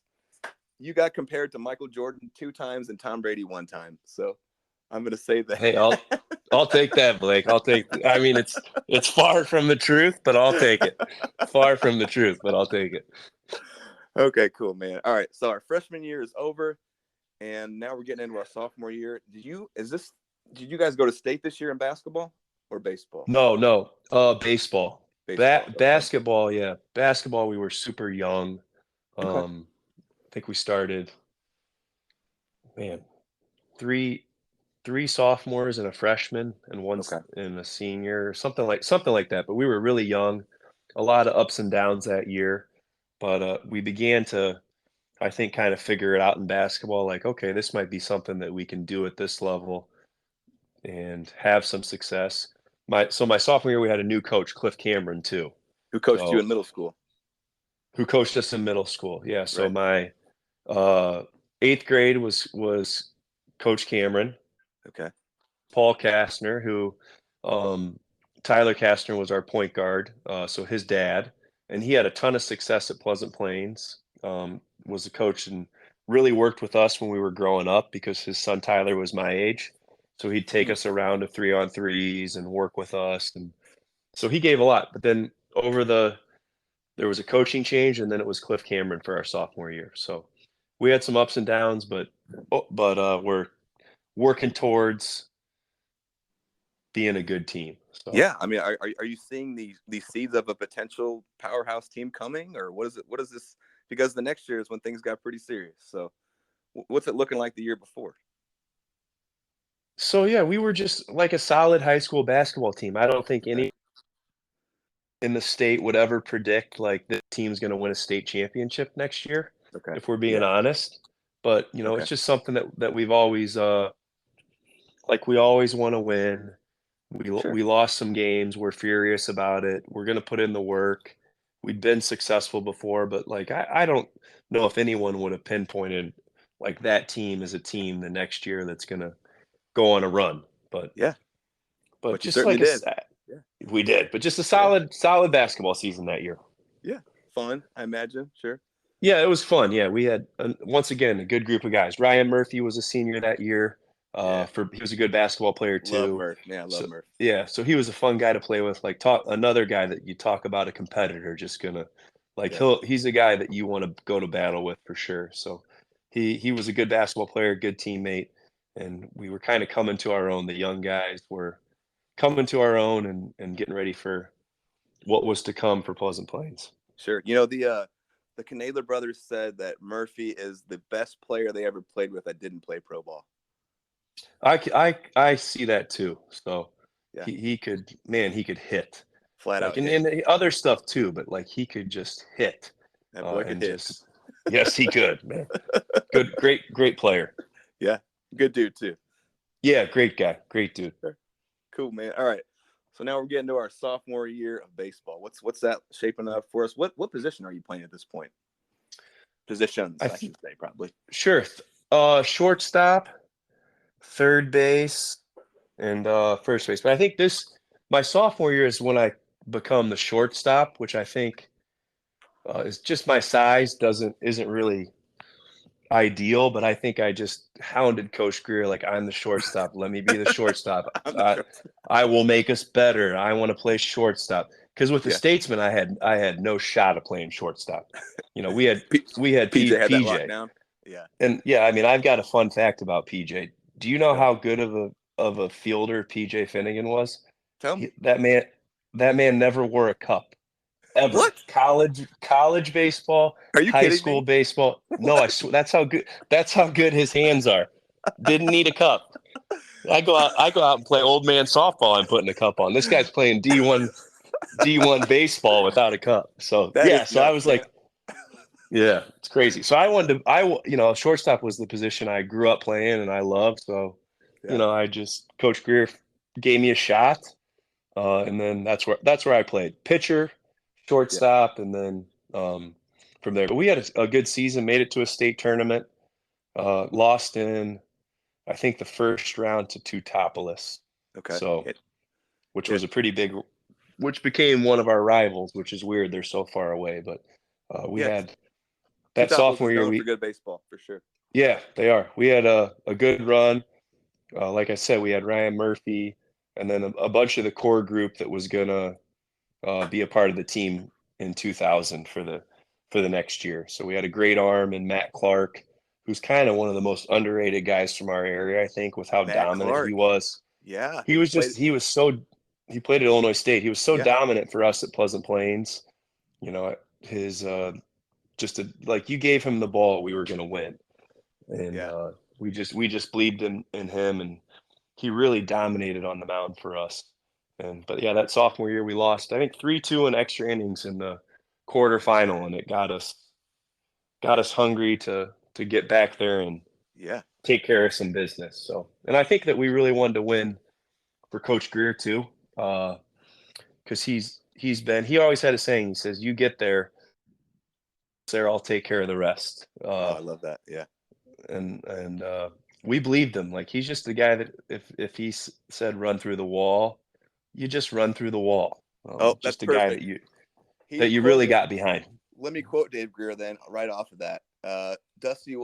you got compared to Michael Jordan 2 times and Tom Brady 1 time. So I'm going to say that. Hey, I'll take that, Blake. I mean, it's far from the truth, but I'll take it. Far from the truth, but I'll take it. Okay, cool, man. All right. So our freshman year is over, and now we're getting into our sophomore year. Did you guys go to state this year in basketball or baseball? No. Baseball. Baseball. Okay. Basketball, yeah. Basketball, we were super young. Okay. I think we started, man, three sophomores and a freshman and Okay. and a senior, something like that. But we were really young. A lot of ups and downs that year. But we began to, I think, kind of figure it out in basketball, like, okay, this might be something that we can do at this level and have some success. My sophomore year, we had a new coach, Cliff Cameron, too. Who coached you So in middle school? who coached us in middle school? Yeah. So Right. my uh, eighth grade was Coach Cameron. Okay. Paul Kastner, who Tyler Kastner was our point guard, so his dad, and he had a ton of success at Pleasant Plains. Was a coach and really worked with us when we were growing up because his son Tyler was my age, so he'd take us around to 3-on-3s and work with us, and so he gave a lot. But then there was a coaching change, and then it was Cliff Cameron for our sophomore year. So we had some ups and downs, but we're working towards being a good team. So Yeah, I mean, are you seeing these seeds of a potential powerhouse team coming, or what is it? What is this? Because the next year is when things got pretty serious. So, what's it looking like the year before? so yeah, we were just like a solid high school basketball team. I don't think Okay. any in the state would ever predict like this team's going to win a state championship next year, Okay. if we're being Yeah. honest. But Okay. it's just something that we've always like we always want to win. Sure. We lost some games. We're furious about it. We're going to put in the work. We've been successful before, but like I don't know if anyone would have pinpointed like that team as a team the next year that's going to go on a run. Yeah. But But you just certainly like did. Yeah. we did, but just a Yeah. solid basketball season that year. Yeah. Fun, I imagine. Sure. Yeah, it was fun. Yeah, we had once again a good group of guys. Ryan Murphy was a senior that year. Yeah. He was a good basketball player Love too. Murph. Yeah, I love So Murph. yeah, so he was a fun guy to play with. Like talk another guy that you talk about a competitor, just gonna like Yeah. he's a guy that you want to go to battle with for sure. So he was a good basketball player, good teammate, and we were kind of coming to our own. The young guys were coming to our own and getting ready for what was to come for Pleasant Plains. Sure. You know, the the Knadler brothers said that Murphy is the best player they ever played with that didn't play pro ball. I see that too. So Yeah. he could, man, he could hit. Flat Like out and, hit. and the other stuff too, but like he could just hit. That boy could and hit. just yes, he could, man. Good, great player. Yeah. Good dude too. Yeah, great guy. Great dude. Cool, man. All right. So now we're getting to our sophomore year of baseball. What's that shaping up for us? What position are you playing at this point? Positions, I should say, probably. Sure. Shortstop, third base, and first base. But I think my sophomore year is when I become the shortstop, which I think is just my size isn't really ideal, but I think I just hounded Coach Greer like I'm the shortstop. Let me be the shortstop. I will make us better. I want to play shortstop. Because with the Statesman, I had no shot of playing shortstop. You know, we had PJ had that PJ. lockdown. Yeah. And yeah, I mean, I've got a fun fact about PJ. Do you know how good of a fielder PJ Finnegan was? Tell me. That man never wore a cup. Ever. What? College baseball, are you high school baseball. No, I swear that's how good his hands are. Didn't need a cup. I go out and play old man softball and putting a cup on. This guy's playing D1 baseball without a cup. So I was like, yeah, it's crazy. So shortstop was the position I grew up playing and I loved. So, Coach Greer gave me a shot. And then that's where I played pitcher, shortstop, and then from there. But we had a good season, made it to a state tournament, lost in, I think, the first round to Teutopolis. Okay. So, which was a pretty big, which became one of our rivals, which is weird. They're so far away, but we had that sophomore year. For good baseball, for sure. Yeah, they are. We had a good run. Like I said, we had Ryan Murphy, and then a bunch of the core group that was gonna be a part of the team in 2000 for the next year. So we had a great arm in Matt Clark, who's kind of one of the most underrated guys from our area, I think, with how dominant he was. Yeah. He played at Illinois State. He was so dominant for us at Pleasant Plains. You know, his you gave him the ball, we were going to win. And we just believed in him, and he really dominated on the mound for us. But that sophomore year we lost, I think 3-2 in extra innings in the quarterfinal, and it got us hungry to get back there and take care of some business. So, and I think that we really wanted to win for Coach Greer too, because he always had a saying. He says, "You get there, I'll take care of the rest." I love that. Yeah, and we believed him. Like, he's just the guy that if he said run through the wall, you just run through the wall. That's just a perfect. guy that you really got behind. Let me quote Dave Greer then, right off of that. Dusty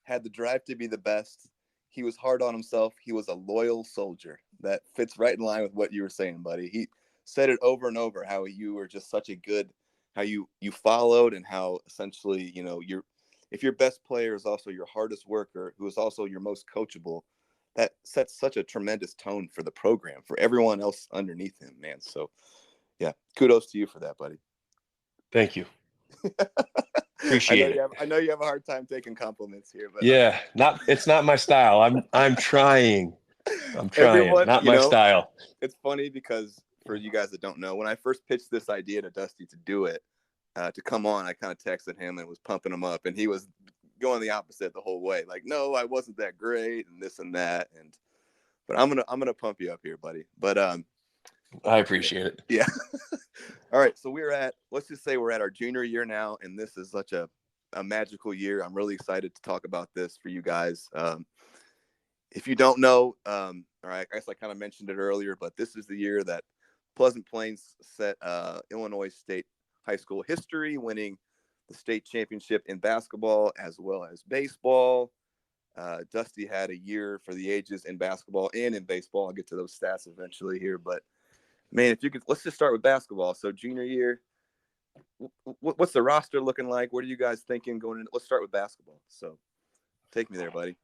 had the drive to be the best. He was hard on himself. He was a loyal soldier. That fits right in line with what you were saying, buddy. He said it over and over, how you were just such a good, how you followed, and how essentially, if your best player is also your hardest worker, who is also your most coachable, that sets such a tremendous tone for the program, for everyone else underneath him, man. So, yeah, kudos to you for that, buddy. Thank you. Appreciate it. I know you have a hard time taking compliments here, but it's not my style. I'm trying. Not my style. It's funny because, for you guys that don't know, when I first pitched this idea to Dusty to do it, to come on, I kind of texted him and was pumping him up, and he was going the opposite the whole way. Like, no, I wasn't that great, and this and that, but I'm gonna pump you up here, buddy. But I appreciate it. Yeah. All right, so let's just say we're at our junior year now, and this is such a magical year. I'm really excited to talk about this for you guys. If you don't know, all right, I guess I kind of mentioned it earlier, but this is the year that Pleasant Plains set Illinois State high school history, winning the state championship in basketball as well as baseball. Dusty had a year for the ages in basketball and in baseball. I'll get to those stats eventually here, but man, let's just start with basketball. So junior year, what's the roster looking like? What are you guys thinking going in? Let's start with basketball. So take me there, buddy.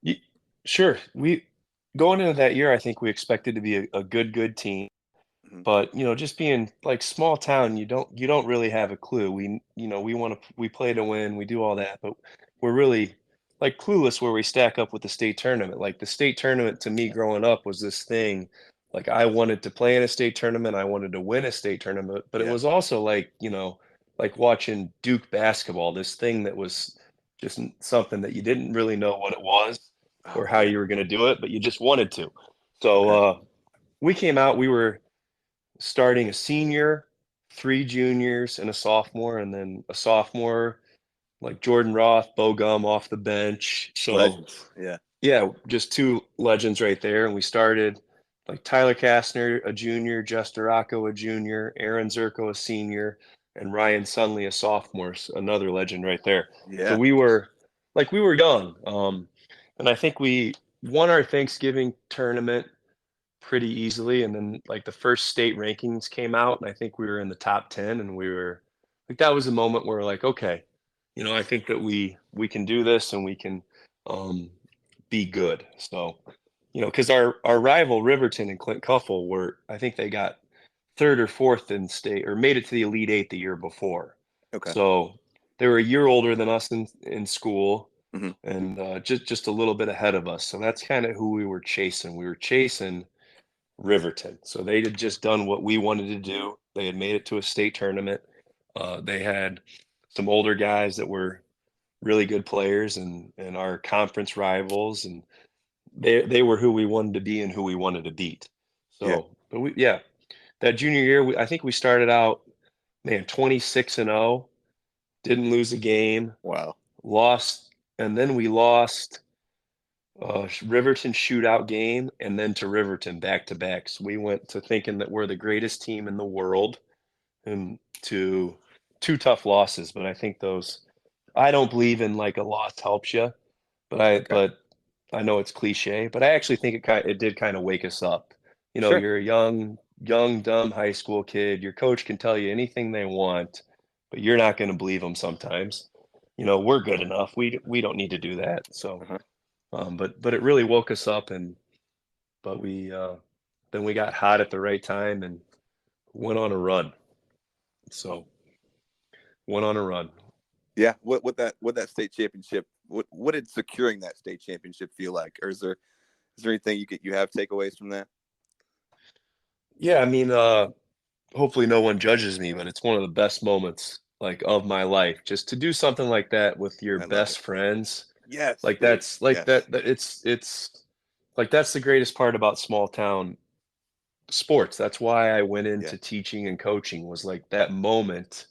Sure. Going into that year, I think we expected to be a good team. But, just being like small town, you don't really have a clue. We play to win, we do all that, but we're really like clueless where we stack up with the state tournament. Like the state tournament to me growing up was this thing. Like I wanted to play in a state tournament, I wanted to win a state tournament, but it Yeah. was also like, like watching Duke basketball, this thing that was just something that you didn't really know what it was Oh or how yeah. you were going to do it, but you just wanted to. So Okay. we came out, we were starting a senior, 3 juniors, and a sophomore, and then a sophomore, like Jordan Roth, Bo Gum off the bench. So, Legends. Yeah. yeah, just 2 legends right there, and we started like Tyler Kastner, a junior, Jester Rocco, a junior, Aaron Zerko, a senior, and Ryan Sunley, a sophomore, another legend right there. So Yeah. we were young, and I think we won our Thanksgiving tournament pretty easily. And then like the first state rankings came out, and I think we were in the top 10, and we were like, that was a moment where we're like, okay, I think that we can do this and we can um, be good. So, because our rival Riverton and Clint Cuffle were, I think they got third or fourth in state or made it to the Elite Eight the year before. Okay. So they were a year older than us in school Hmm. and just a little bit ahead of us. So that's kind of who we were chasing. We were chasing Riverton. So they had just done what we wanted to do. They had made it to a state tournament. They had some older guys that were really good players and our conference rivals, and they were who we wanted to be and who we wanted to beat. Yeah. So, but yeah, that junior year, I think we started out, man, 26-0, didn't lose a game, Wow. lost, and then we lost Riverton shootout game and then to Riverton back to back. So we went to thinking that we're the greatest team in the world and to 2 tough losses. But I think I don't believe in like a loss helps you, but Okay. I know it's cliche, but I actually think it did kind of wake us up. Sure. You're a young, dumb high school kid. Your coach can tell you anything they want, but you're not going to believe them sometimes. We're good enough. We don't need to do that. So Uh-huh. but it really woke us up, but we then we got hot at the right time and went on a run. So went on a run. Yeah. What that state championship? What did securing that state championship feel like? Or is there anything you have takeaways from that? Yeah, I mean, hopefully no one judges me, but it's one of the best moments like of my life. Just to do something like that with your I love it. best friends, Yes, like dude. that's like Yes. that it's like that's the greatest part about small town sports. That's why I went Yeah. into teaching and coaching was like that moment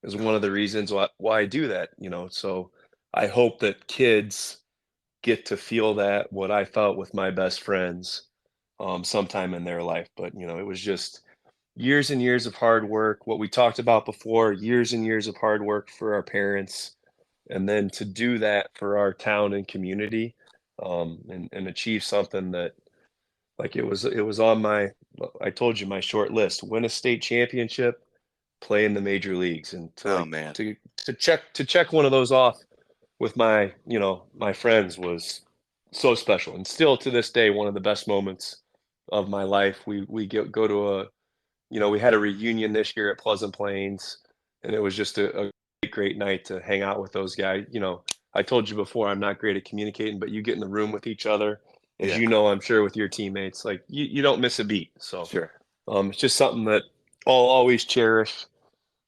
is one of the reasons why I do that, So I hope that kids get to feel that what I felt with my best friends sometime in their life. But it was just years and years of hard work. What we talked about before, years and years of hard work for our parents, and then to do that for our town and community, and achieve something that like it was on my I told you my short list: win a state championship, play in the major leagues, and to Oh like man. to check one of those off with my friends was so special, and still to this day one of the best moments of my life. We go to we had a reunion this year at Pleasant Plains, and it was just a great night to hang out with those guys. I told you before I'm not great at communicating, but you get in the room with each other, as Yeah. I'm sure with your teammates, like you don't miss a beat. So Sure. it's just something that I'll always cherish.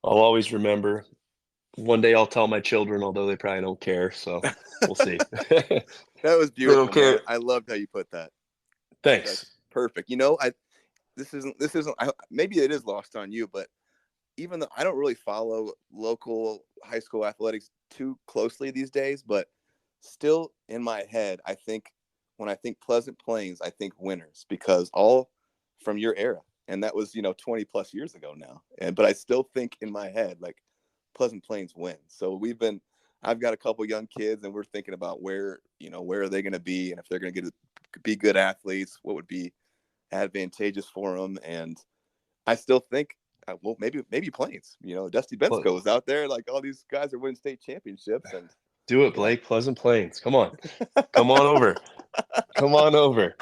I'll always remember. One day I'll tell my children, although they probably don't care. So we'll see. That was They don't beautiful, man. care. I loved how you put that. That's Thanks. perfect. I this isn't maybe it is lost on you, but even though I don't really follow local high school athletics too closely these days, but still in my head, I think when I think Pleasant Plains, I think winners because all from your era. And that was, 20 plus years ago now. But I still think in my head, like Pleasant Plains wins. So I've got a couple young kids and we're thinking about where are they going to be? And if they're going to be good athletes, what would be advantageous for them? And I still think, well, maybe Plains. Dusty Bensko is out there. Like all these guys are winning state championships, and Do it, yeah, Blake. Pleasant Plains. Come on. Come on over. Come on over.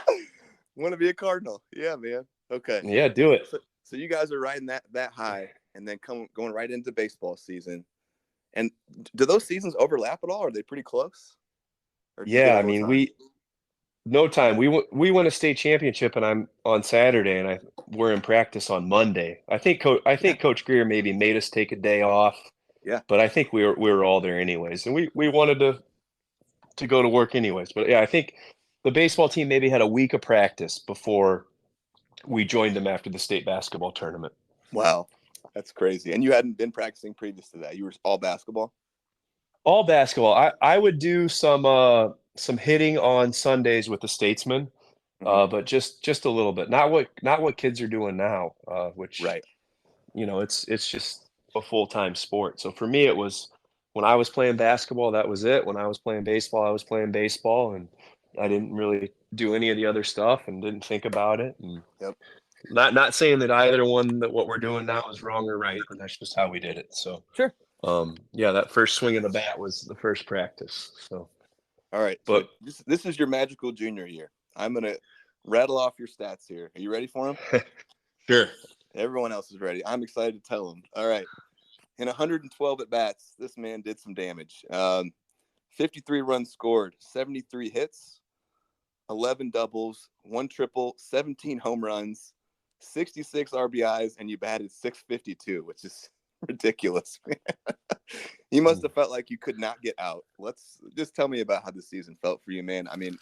want to be a Cardinal. Yeah, man. Okay. Yeah, do it. So, So you guys are riding that high, and then going right into baseball season. And do those seasons overlap at all? Are they pretty close? Or do you get Yeah, a I little mean, time? no time. We won a state championship, and I'm on Saturday, and we're in practice on Monday. I think Coach Greer maybe made us take a day off, Yeah. but I think we were all there anyways, and we wanted to go to work anyways. But yeah, I think the baseball team maybe had a week of practice before we joined them after the state basketball tournament. Wow, that's crazy. And you hadn't been practicing previous to that. You were all basketball? All basketball. I would do some hitting on Sundays with the Statesman, Mhm. but just a little bit. Not what kids are doing now, which Right. it's just a full-time sport. So for me, it was when I was playing basketball, that was it. When I was playing baseball, I was playing baseball, and I didn't really do any of the other stuff and didn't think about it. And Yep. not saying that either one that what we're doing now is wrong or right, but that's just how we did it. So Sure. yeah, that first swing of the bat was the first practice. So All right. So but this is your magical junior year. I'm gonna rattle off your stats here. Are you ready for them? sure. Everyone else is ready. I'm excited to tell them. All right. In 112 at bats, this man did some damage. 53 runs scored, 73 hits, 11 doubles, 1 triple, 17 home runs, 66 RBIs, and you batted 652, which is ridiculous. You must have felt like you could not get out. Let's just tell me about how the season felt for you, man. I mean,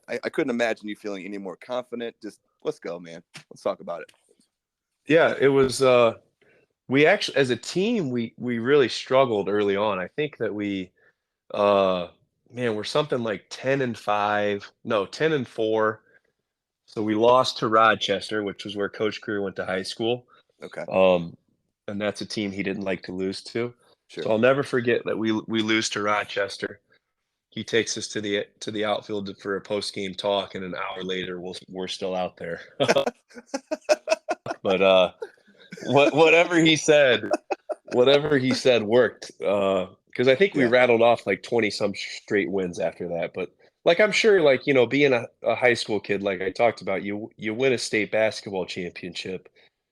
I couldn't imagine you feeling any more confident. Just let's go, man. Let's talk about it. Yeah, it was we actually as a team we really struggled early on. I think that we we're something like 10-5, no, 10-4. So we lost to Rochester, which was where Coach Crew went to high school. Okay. And that's a team he didn't like to lose to. Sure. So I'll never forget that we lose to Rochester. He takes us to the outfield for a post game talk, and an hour later we're still out there. But whatever he said worked. Because I think we rattled off like 20 some straight wins after that. But like I'm sure, like being a high school kid, like I talked about, you win a state basketball championship.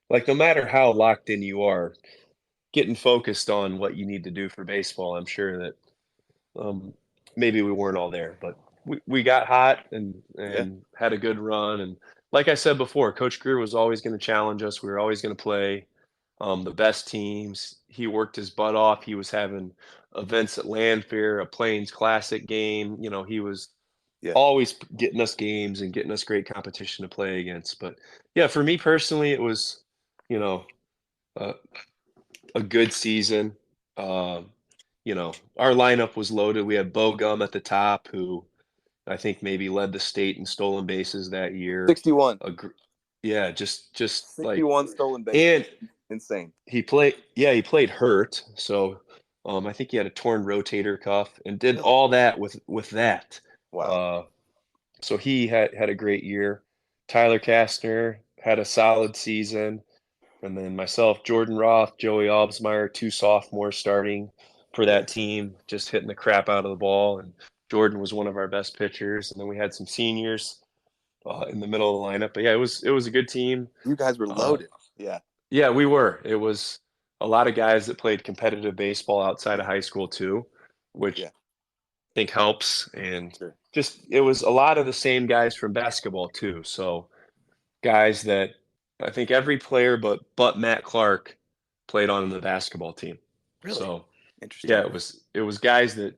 Like no matter how locked in you are, getting focused on what you need to do for baseball, I'm sure that maybe we weren't all there, but we got hot and had a good run. And like I said before, Coach Greer was always going to challenge us. We were always going to play the best teams. He worked his butt off. He was having events at Landfair, a Plains Classic game. He was always getting us games and getting us great competition to play against. But yeah, for me personally, it was, a good season. Our lineup was loaded. We had Bo Gum at the top, who I think maybe led the state in stolen bases that year. 61. Yeah, just 61 like stolen bases. And insane. He played hurt, so I think he had a torn rotator cuff and did all that with that. Wow. So he had a great year. Tyler Kastner had a solid season. And then myself, Jordan Roth, Joey Albsmeyer, 2 sophomores starting for that team, just hitting the crap out of the ball. And Jordan was one of our best pitchers. And then we had some seniors in the middle of the lineup. But yeah, it was a good team. You guys were loaded. Yeah, we were. It was a lot of guys that played competitive baseball outside of high school too, which I think helps. And just it was a lot of the same guys from basketball too. So guys that I think every player but Matt Clark played on the basketball team. Really? So interesting. Yeah, it was guys that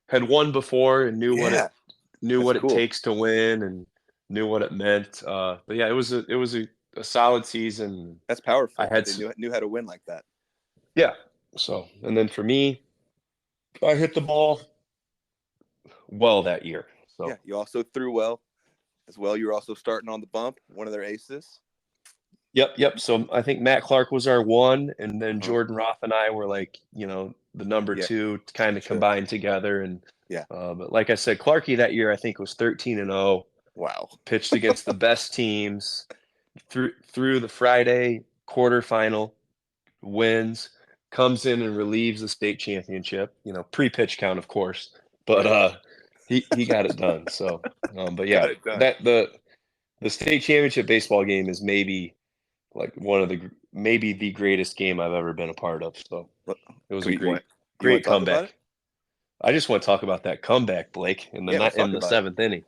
had won before and knew what it takes to win and knew what it meant. But yeah, it was a solid season. That's powerful. I had knew how to win like that. Yeah. So and then for me, I hit the ball well that year. So yeah, you also threw well as well. You were also starting on the bump, one of their aces. Yep. So I think Matt Clark was our 1, and then Jordan Roth and I were like, the number 2 kind of combined together. And but like I said, Clarkie that year I think was 13-0. Wow. Pitched against the best teams through the Friday quarterfinal, wins, comes in and relieves the state championship. Pre-pitch count, of course, but he got it done. So, but yeah, that the state championship baseball game is maybe like one of maybe the greatest game I've ever been a part of. So it was Can a we, you want great to talk about it? comeback. I just want to talk about that comeback, Blake, in Yeah, let's talk the about it. seventh inning.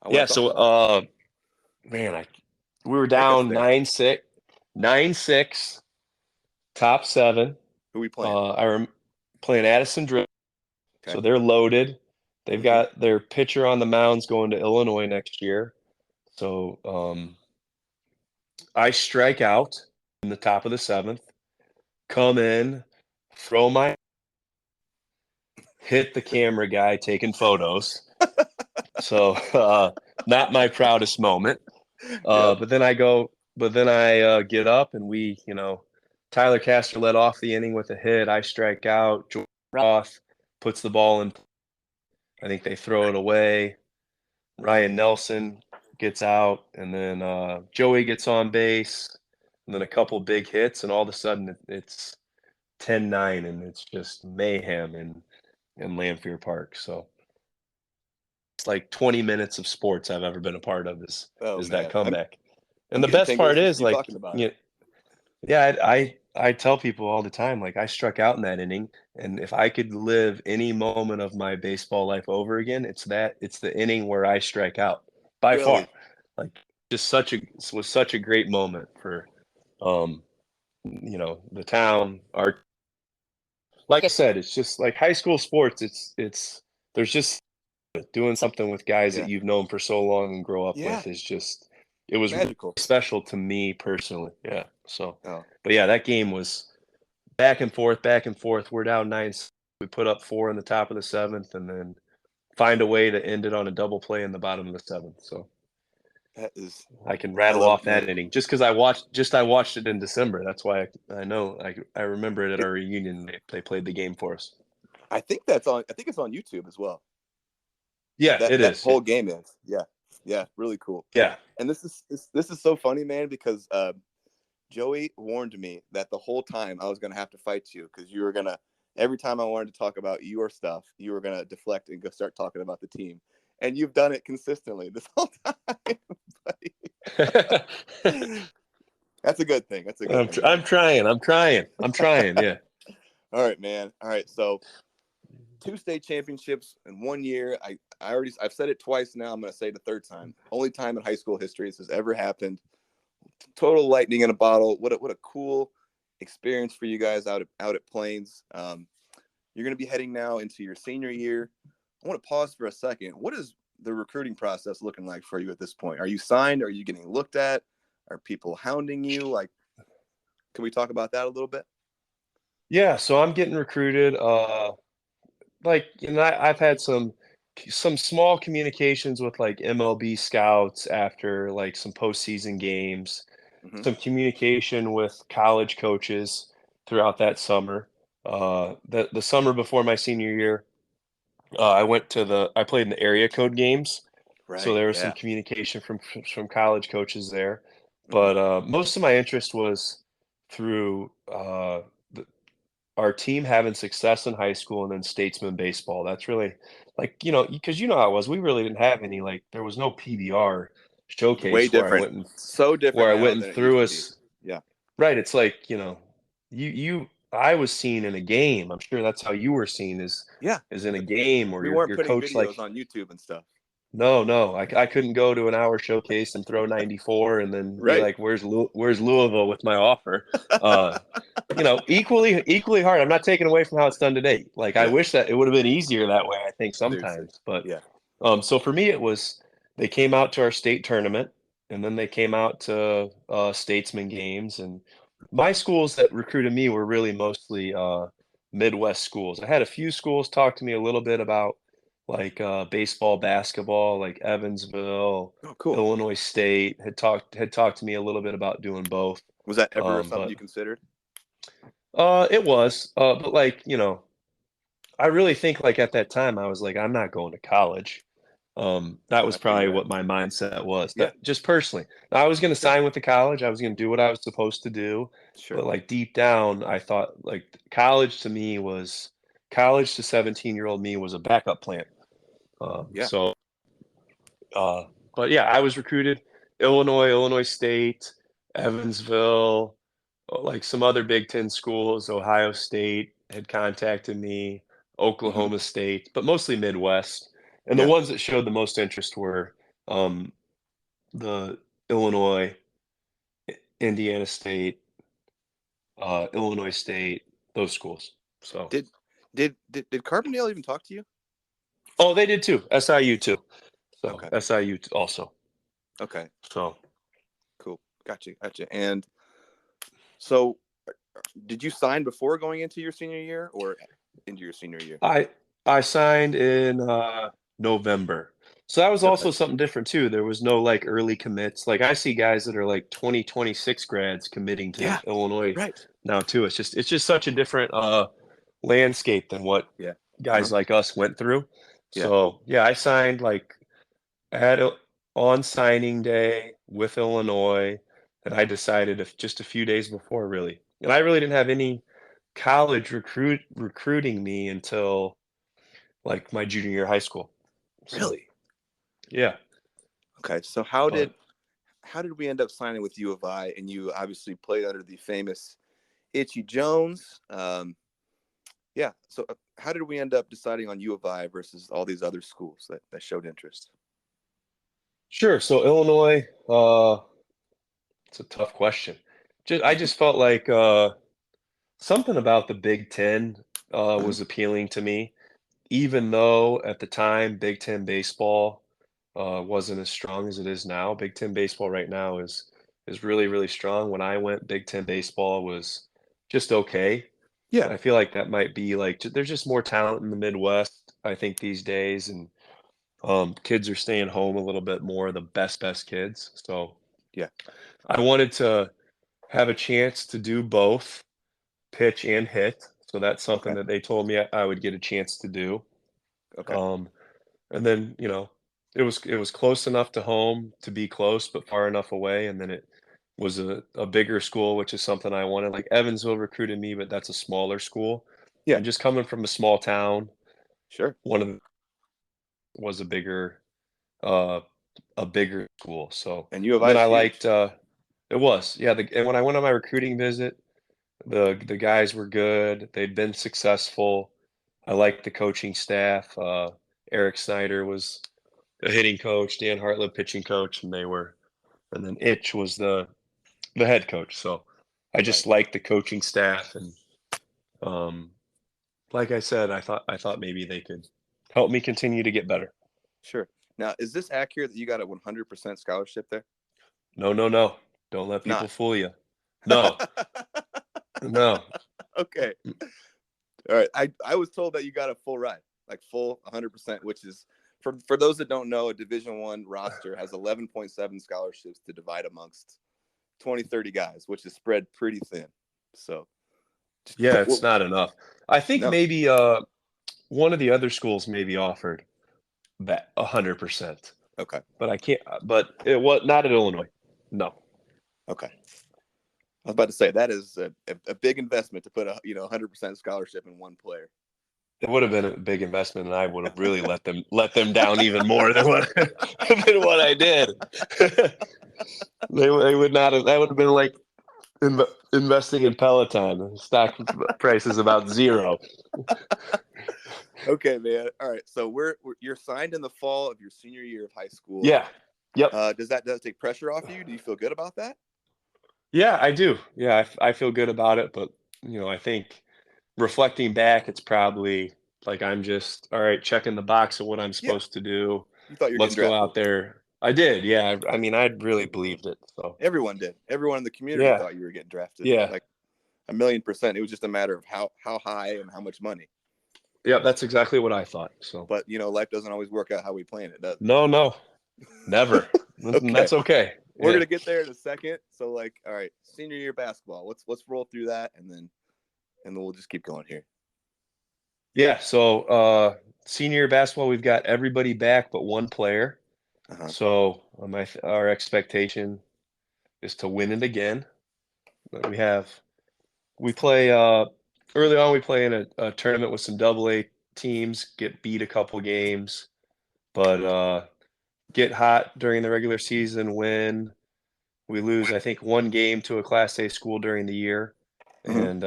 I want Yeah, to talk so about it. man, we were Take us down there. 9-6, top seven. Who we playing? Playing Addison Drill. Okay. So they're loaded. They've Mhm. got their pitcher on the mounds going to Illinois next year. So I strike out in the top of the seventh, come in, throw my hit the camera guy taking photos. So not my proudest moment. Yep. But then I get up and Tyler Castor led off the inning with a hit. I strike out. Jordan Roth puts the ball in. I think they throw it away. Ryan Nelson gets out, and then Joey gets on base, and then a couple big hits, and all of a sudden it's 10-9, and it's just mayhem in Lanphier Park. So it's like 20 minutes of sports I've ever been a part of Oh is that man, comeback. I'm And the getting best part tingles just is you like, talking about it. yeah, I tell people all the time, like I struck out in that inning, and if I could live any moment of my baseball life over again, it's the inning where I strike out by far. Really? Like it was such a great moment for um the town. Our like I said, it's just like high school sports. It's there's just doing something with guys that Yeah. you've known for so long and grow up Yeah. with is just it was really Magical. special to me personally. Yeah. So, Oh. but yeah, that game was back and forth, back and forth. We're down 9. We put up 4 in the top of the seventh, and then find a way to end it on a double play in the bottom of the seventh. So That is, I can I rattle love off it, man. that inning just because I watched it in December. That's why I know I remember it at It, our reunion. They played the game for us. I think that's on. I think it's on YouTube as well. Yeah, it That is. whole game is. Yeah. Yeah. Really cool. Yeah. And this is so funny, man, because Joey warned me that the whole time I was gonna have to fight you because you were gonna every time I wanted to talk about your stuff, you were gonna deflect and go start talking about the team. And you've done it consistently this whole time. That's a good thing. That's a good thing, man. I'm trying. Yeah. All right, man. All right. So 2 state championships in 1 year. I've said it twice now. I'm gonna say it the third time. Only time in high school history this has ever happened. Total lightning in a bottle. What a cool experience for you guys out at Plains. You're going to be heading now into your senior year. I want to pause for a second. What is the recruiting process looking like for you at this point? Are you signed? Are you getting looked at? Are people hounding you? Like, can we talk about that a little bit? Yeah, so I'm getting recruited. I've had some small communications with like MLB scouts after like some postseason games, Mm-hmm. some communication with college coaches throughout that summer. The summer before my senior year, I played in the area code games, so Right. there was some Yeah. communication from college coaches there. Mm-hmm. But most of my interest was through our team having success in high school and then statesman baseball. That's really like, because how it was. We really didn't have any, like, there was no PBR Way showcase different. So different where I now went and than it used threw to be. us. Yeah. Right. It's like, I was seen in a game. I'm sure that's how you were seen Yeah. is in a game where We weren't your putting coach videos like, on YouTube and stuff. no, I couldn't go to an hour showcase and throw 94 and then be Right. like, where's Louisville with my offer? Uh, equally hard. I'm not taking away from how it's done today. Like I Yeah. wish that it would have been easier that way, I think Seriously. sometimes. But Yeah. so for me it was they came out to our state tournament and then they came out to statesman games, and my schools that recruited me were really mostly Midwest schools. I had a few schools talk to me a little bit about like baseball, basketball, like Evansville, Oh, cool. Illinois State had talked to me a little bit about doing both. Was that ever something But you considered? it was, but like, I really think like at that time I was like, I'm not going to college. That Oh, was that's where probably you're at. what my mindset was. Yeah. Just personally, I was going to Sure. sign with the college. I was going to do what I was supposed to do. Sure. But like deep down, I thought like college to 17-year-old me was a backup plan. Yeah. So, but yeah, I was recruited Illinois State, Evansville, like some other Big Ten schools. Ohio State had contacted me, Hmm. Oklahoma State, but mostly Midwest. And the Yeah. ones that showed the most interest were um, the Illinois, Indiana State, Illinois State, those schools. So, Did did Carbondale even talk to you? oh, they did too. SIU too. So Okay. SIU also. Okay. So Cool. Gotcha. Gotcha. And so, did you sign before going into your senior year or into your senior year? I I signed in November. So that was Okay. also something different too. There was no like early commits. Like I see guys that are like 2026 grads committing to Yeah. Illinois Right. now too. It's just such a different landscape than what Yeah. Uh-huh. guys like us went through. Yeah. So yeah, I signed like at on signing day with Illinois, and I decided if just a few days before really. And I really didn't have any college recruiting me until like my junior year of high school. So Really? yeah, Okay. So but how did we end up signing with U of I? And you obviously played under the famous Itchy Jones. Yeah. So how did we end up deciding on U of I versus all these other schools that showed interest? sure. So Illinois, it's a tough question. I just felt like something about the Big Ten Uh-huh. was appealing to me, even though at the time Big Ten baseball wasn't as strong as it is now. Big Ten baseball right now is really really strong. When I went, Big Ten baseball was just okay. Yeah. And I feel like that might be like there's just more talent in the Midwest, I think, these days, and kids are staying home a little bit more, the best kids. So Yeah. I wanted to have a chance to do both, pitch and hit. So that's something Okay. that they told me I would get a chance to do. Okay. Um, and then, it was close enough to home to be close, but far enough away. And then it was a bigger school, which is something I wanted. Like Evansville recruited me, but that's a smaller school. Yeah. And just coming from a small town, Sure. one of them was uh, a bigger school. So And U of I then is I huge. liked it was yeah. And when I went on my recruiting visit, the guys were good. They'd been successful. I liked the coaching staff. Eric Snyder was a hitting coach, Dan Hartlib pitching coach, and then Itch was the head coach. So I Right. just liked the coaching staff, and um, like I said, I thought maybe they could help me continue to get better. Sure. Now, is this accurate that you got a 100% scholarship there? No, no, no. Don't let people Not. fool you. No, no. Okay. All right. I was told that you got a full ride, like full 100%, which is for those that don't know, a Division 1 roster has 11.7 scholarships to divide amongst 20, 30 guys, which is spread pretty thin. So, Yeah, it's well, not enough. I think no. maybe one of the other schools maybe offered that 100%, Okay. but I can't. But it was not at Illinois. No, Okay. I was about to say that is a big investment to put a 100% scholarship in one player. it would have been a big investment, and I would have really let them down even more than what than what I did. They would not have. That would have been like investing in Peloton. The stock price is about zero. Okay, man. All right. So you're signed in the fall of your senior year of high school. Yeah. Yep. Does it take pressure off you? Do you feel good about that? Yeah, I do. Yeah, I feel good about it, but I think reflecting back, it's probably like I'm just all right, checking the box of what I'm Yeah. supposed to do. You thought you were getting Let's go drafted. out there. I did. Yeah. I mean, I really believed it. So Everyone did. Everyone in the community yeah, thought you were getting drafted. yeah, Like 1,000,000%. It was just a matter of how high and how much money. yeah. That's exactly what I thought. So But life doesn't always work out how we plan it, does no, no, never. And Okay. that's okay. We're Yeah. gonna get there in a second. So all right, senior year basketball. Let's roll through that and then we'll just keep going here. Yeah. So senior year basketball, we've got everybody back but one player. Uh-huh. So our expectation is to win it again. But we play early on. We play in a tournament with some AA teams. Get beat a couple games, but get hot during the regular season. Win. We lose, I think, one game to a Class A school during the year, Hmm. and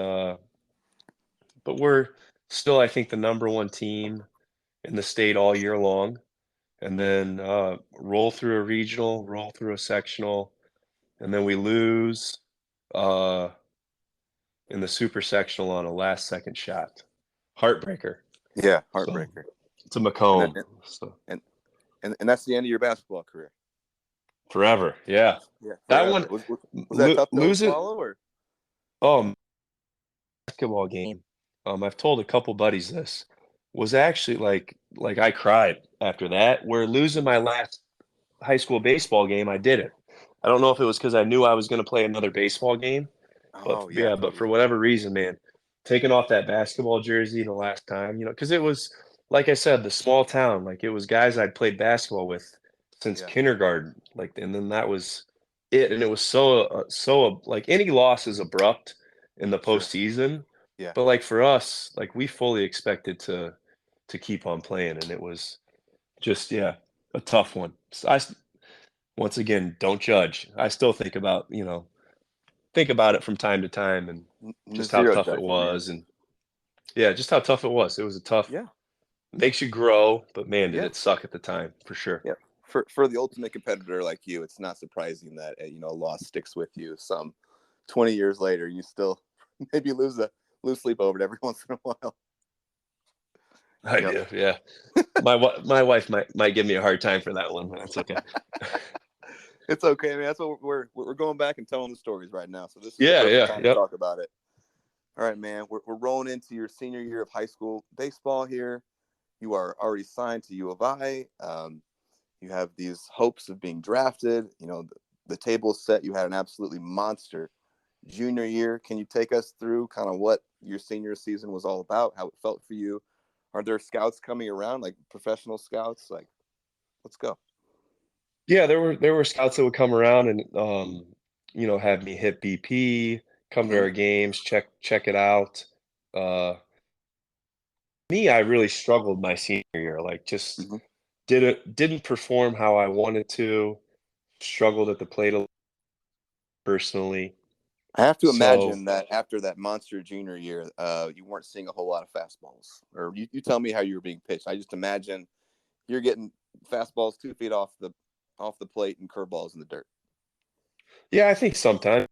but we're still, I think, the number one team in the state all year long. And then roll through a regional, roll through a sectional, and then we lose uh, in the super sectional on a last second shot. Heartbreaker. Yeah, So heartbreaker. it's a And Macomb. then, So and and that's the end of your basketball career. forever. Yeah. Yeah, That forever. one, Was that tough pill to lose it. swallow, or? Oh, basketball game. I've told a couple buddies this was actually like I cried after that. We're losing my last high school baseball game. I did it. I don't know if it was because I knew I was going to play another baseball game. But Oh yeah, yeah, but totally. for whatever reason, man, taking off that basketball jersey the last time, because it was like I said, the small town, like it was guys I'd played basketball with since Yeah, kindergarten, like, and then that was it, and it was so like any loss is abrupt in the sure. postseason, Yeah, but like for us, like we fully expected to keep on playing, and it was just yeah, a tough one. So once again, don't judge. I still think about it from time to time and just how zero tough it judgment, man. was and yeah, just how tough it was. It was a tough Yeah, makes you grow, but man, did yeah, it suck at the time for sure. yeah. For the ultimate competitor like you, it's not surprising that a loss sticks with you. Some 20 years later, you still maybe lose sleep over it every once in a while. I Yep. do, yeah. My wife might give me a hard time for that one, but that's okay. It's okay, man. That's what we're going back and telling the stories right now. So this is the Yeah, perfect yeah, time to yep. talk about it. All right, man. We're rolling into your senior year of high school baseball here. You are already signed to U of I. You have these hopes of being drafted. The table is set. You had an absolutely monster junior year. Can you take us through kind of what your senior season was all about, how it felt for you? Are there scouts coming around, like professional scouts? Like, let's go. Yeah, there were scouts that would come around and have me hit BP, come to Hmm. our games, check it out. Uh Me, I really struggled my senior year, like just Hmm. didn't perform how I wanted to, struggled at the plate a little personally. I have to So, imagine that after that monster junior year, you weren't seeing a whole lot of fastballs. Or you tell me how you were being pitched. I just imagine you're getting fastballs 2 feet off the plate and curveballs in the dirt. yeah, I think sometimes,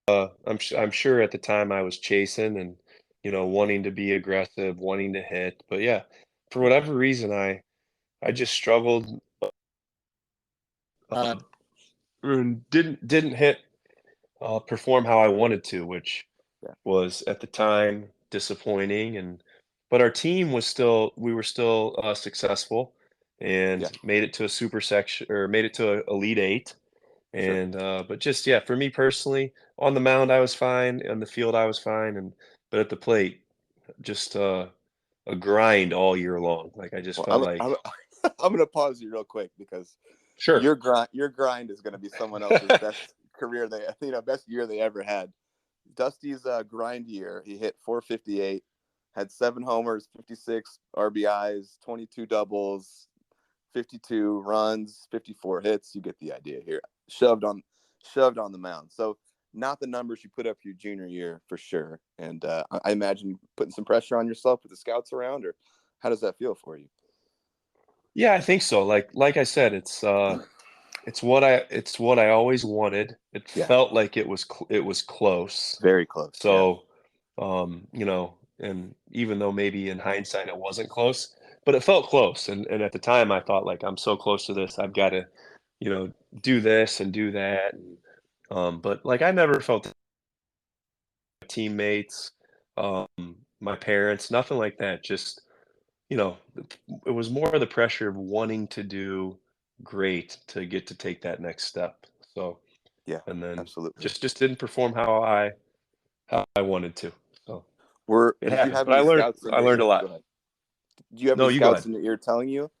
I'm sure at the time I was chasing and, wanting to be aggressive, wanting to hit, but yeah, for Yeah, whatever reason, I just struggled, uh, and didn't hit, perform how I wanted to, which yeah, was at the time disappointing but our team was still we were still successful yeah. and made it to a super section or made it to a elite eight Sure. and but just yeah for me personally on the mound I was fine on the field I was fine and but at the plate just a grind all year long like I just Well, felt like I'm gonna pause you real quick because sure your grind is gonna be someone else's best career best year they ever had. Dusty's grind year, he hit 458, had 7 homers, 56 RBIs, 22 doubles, 52 runs, 54 hits. You get the idea here. Shoved on the mound. So not the numbers you put up your junior year for sure. And I imagine putting some pressure on yourself with the scouts around, or how does that feel for you? yeah I think so like I said it's what I always wanted. It Yeah, felt like it was close. very close. Yeah, So, and even though maybe in hindsight it wasn't close, but it felt close. And at the time I thought like I'm so close to this, I've got to, do this and do that. But like I never felt teammates, um, my parents, nothing like that. Just it was more of the pressure of wanting to do great to get to take that next step. So, yeah, and then absolutely. just didn't perform how I wanted to. So it Did you happens, have but any scouts in I your learned a ear? Go lot. ahead. Do you have No, any you go scouts ahead. in your ear telling you,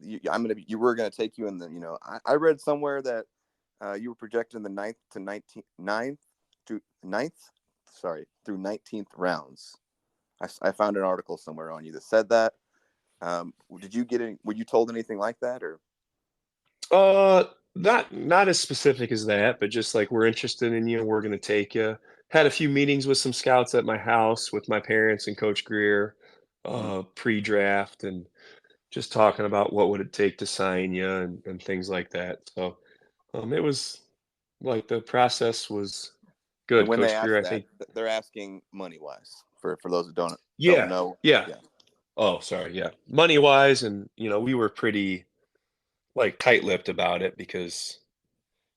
you were going to take you in the, I read somewhere that you were projected in the ninth, sorry, through 19th rounds. I found an article somewhere on you that said that. Did you get any, were you told anything like that, or? Not as specific as that, but just like, "We're interested in you, we're gonna take you." Had a few meetings with some scouts at my house with my parents and Coach Greer, Mhm. pre-draft, and just talking about what would it take to sign you and things like that. So, it was like, the process was And good. when they Coach Greer, ask I that, think. they're asking money wise for those who don't Yeah, know. yeah. Yeah. Oh, sorry, yeah. Money-wise, and, we were pretty, like, tight-lipped about it because,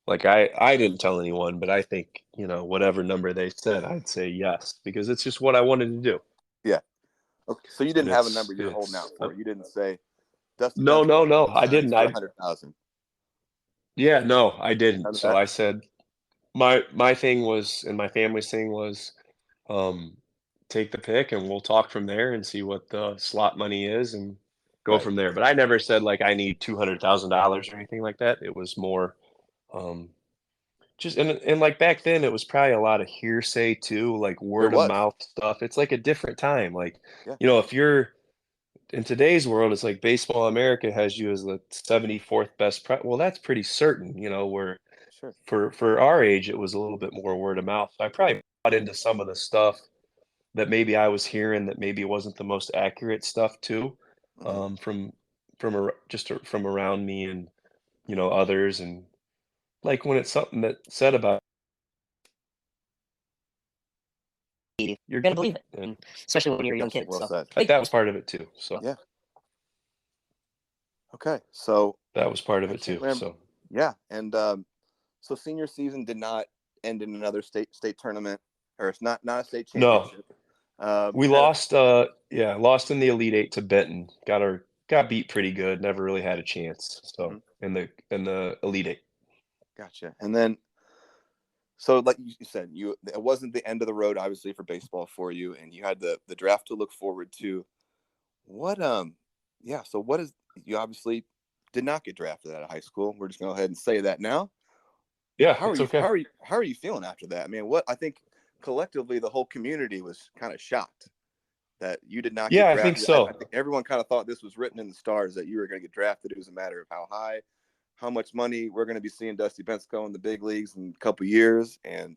like, I didn't tell anyone, but I think, whatever number they said, I'd say yes, because it's just what I wanted to do, Yeah. Okay. So you and didn't have a number you're holding out uh for. You didn't say Dusty no, Bensko no, no, wants to I sign didn't, for 100,000. yeah, no, I None didn't. of So that. I said my thing was, and my family's thing was, um, take the pick and we'll talk from there and see what the slot money is and go Right. from there. But I never said, like, I need $200,000 or anything like that. It was more, um, just, and like, back then, it was probably a lot of hearsay too, like, There word of was. mouth stuff. It's like a different time. Like, Yeah. if you're in today's world, it's like Baseball America has you as the 74th best well, that's pretty certain, where Sure. for our age, it was a little bit more word of mouth. So I probably bought into some of the stuff that maybe I was hearing that maybe wasn't the most accurate stuff too, Hmm. from around me and, others. And, like, when it's something that said about you, you're gonna believe it, and especially when you're a young kid. Well So said. I think that was part of it too. So Yeah. Okay. So that was part of I it can't too. remember. So Yeah. And so senior season did not end in another state tournament, or it's not a state no, championship. we Had a lost. Yeah, lost in the Elite Eight to Benton. Got beat pretty good. Never really had a chance. So Mhm. in the Elite Eight. Gotcha. And then, so like you said, it wasn't the end of the road, obviously, for baseball for you, and you had the draft to look forward to. What yeah. So what is you obviously did not get drafted out of high school. We're just going to go ahead and say that now. Yeah, How are it's you? okay. How are you feeling after that? I mean, what I think collectively the whole community was kind of shocked that you did not get Yeah, I think drafted. I so. think everyone kind of thought this was written in the stars that you were going to get drafted. It was a matter of how high, how much money we're going to be seeing Dusty Bensko in the big leagues in a couple years. And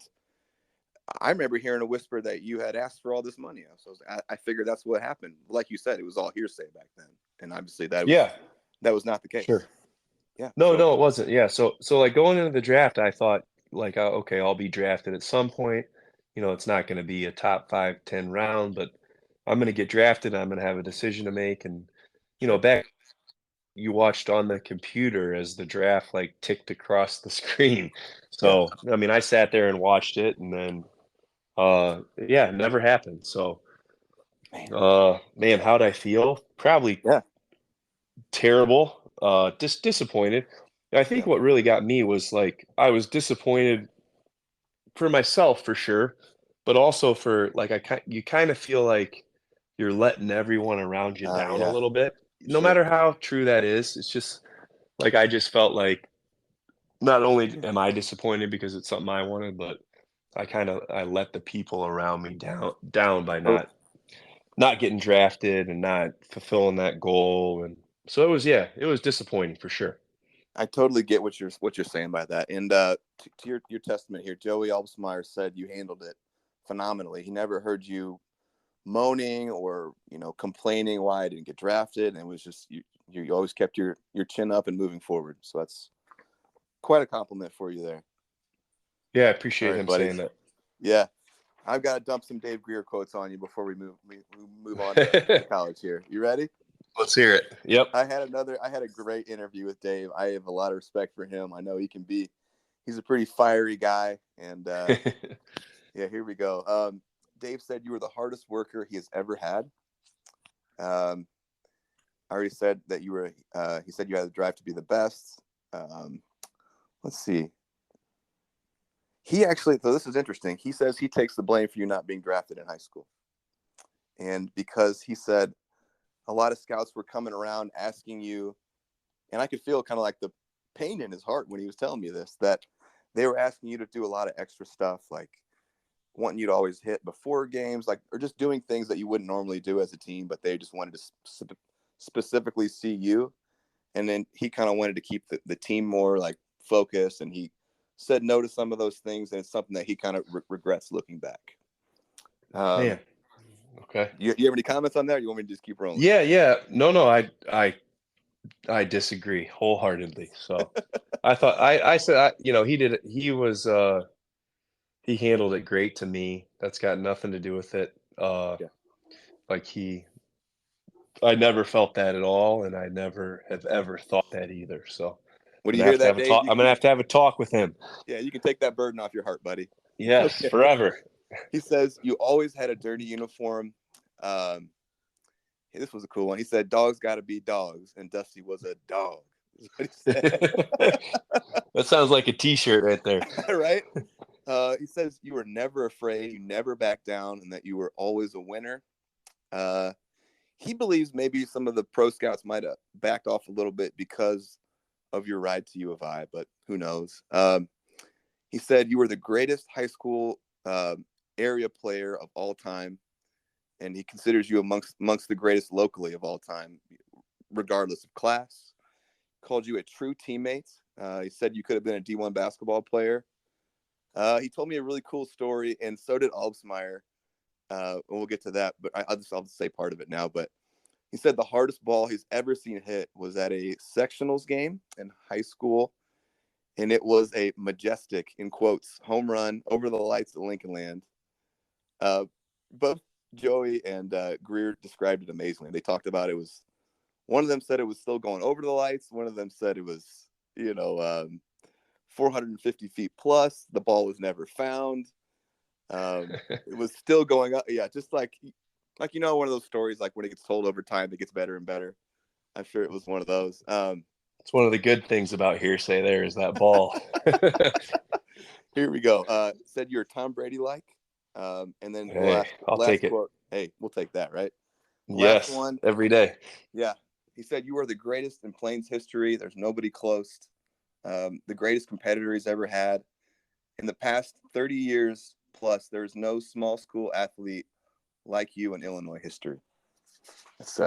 I remember hearing a whisper that you had asked for all this money. So I figured that's what happened. Like you said, it was all hearsay back then, and obviously Yeah, that was not the case. sure. Yeah. No, So no, it wasn't. Yeah, so like, going into the draft, I thought, like, okay, I'll be drafted at some point. It's not going to be a top 5, 10 round, but I'm going to get drafted. I'm going to have a decision to make. And, sure. back, you watched on the computer as the draft, like, ticked across the screen. Yeah. So, I mean, I sat there and watched it, and then, yeah, it never happened. So, Man. man, how'd I feel? Probably Yeah. terrible, just disappointed. I think Yeah. what really got me was, like, I was disappointed for myself for sure, but also for, like, you kind of feel like you're letting everyone around you down a Yeah. little bit. No Sure. matter how true that is, it's just like, I just felt like not only am I disappointed because it's something I wanted, but I let the people around me down by Oh, not getting drafted and not fulfilling that goal. And so it was disappointing for sure. I totally get what you're saying by that. And to your testament here, Joey Alvesmeyer said you handled it phenomenally. He never heard you moaning or complaining why I didn't get drafted, and it was just you always kept your chin up and moving forward. So that's quite a compliment for you there. Yeah, I All appreciate right, him buddy. saying that. Yeah, I've got to dump some Dave Greer quotes on you before we move on to college here. You ready? Let's hear it. Yep. I had a great interview with Dave. I have a lot of respect for him. I know he's a pretty fiery guy. And yeah, here we go. Dave said you were the hardest worker he has ever had. Um, I already said that he said you had the drive to be the best. Um, let's see. So this is interesting. He says he takes the blame for you not being drafted in high school. And because he said a lot of scouts were coming around asking you, and I could feel kind of like the pain in his heart when he was telling me this, that they were asking you to do a lot of extra stuff, like wanting you to always hit before games, like, or just doing things that you wouldn't normally do as a team, but they just wanted to specifically see you. And then he kind of wanted to keep the team more like focus, and he said no to some of those things, and it's something that he kind of regrets looking back. Man. Okay. You have any comments on that, or you want me to just keep rolling? Yeah. No, I disagree wholeheartedly. So I thought I said he handled it great to me. That's got nothing to do with it. Yeah. Like I never felt that at all, and I never have ever thought that either. So When I'm you gonna hear have to that, have a Dave, talk. I'm gonna have to have a talk with him. yeah, you can take that burden off your heart, buddy. Yes, Okay. forever. He says you always had a dirty uniform. This was a cool one. He said dogs got to be dogs, and Dusty was a dog. Is what he said. That sounds like a T-shirt right there. Right? He says you were never afraid, you never backed down, and that you were always a winner. He believes maybe some of the pro scouts might have backed off a little bit because of your ride to U of I, but who knows? He said you were the greatest high school area player of all time, and he considers you amongst the greatest locally of all time, regardless of class. Called you a true teammate. He said you could have been a D1 basketball player. He told me a really cool story, and so did Alpsmeyer. We'll get to that, but I'll just say part of it now. But he said the hardest ball he's ever seen hit was at a sectionals game in high school, and it was a majestic, in quotes, home run over the lights at Lincoln Land. Both Joey and Greer described it amazingly. They talked about it was, one of them said it was still going over the lights. One of them said it was, 450 feet plus. The ball was never found. It was still going up. Yeah, just like one of those stories, like when it gets told over time, it gets better and better. I'm sure it was one of those. It's one of the good things about hearsay. There is that ball. Here we go. Said you're Tom Brady like, and then Hey, I'll last take it. quote. Hey, we'll take that, right? Yes, Last one. every day. Yeah, he said you are the greatest in Plains history. There's nobody close. The greatest competitor he's ever had. In the past 30 years plus, there's no small school athlete like you in Illinois history. It's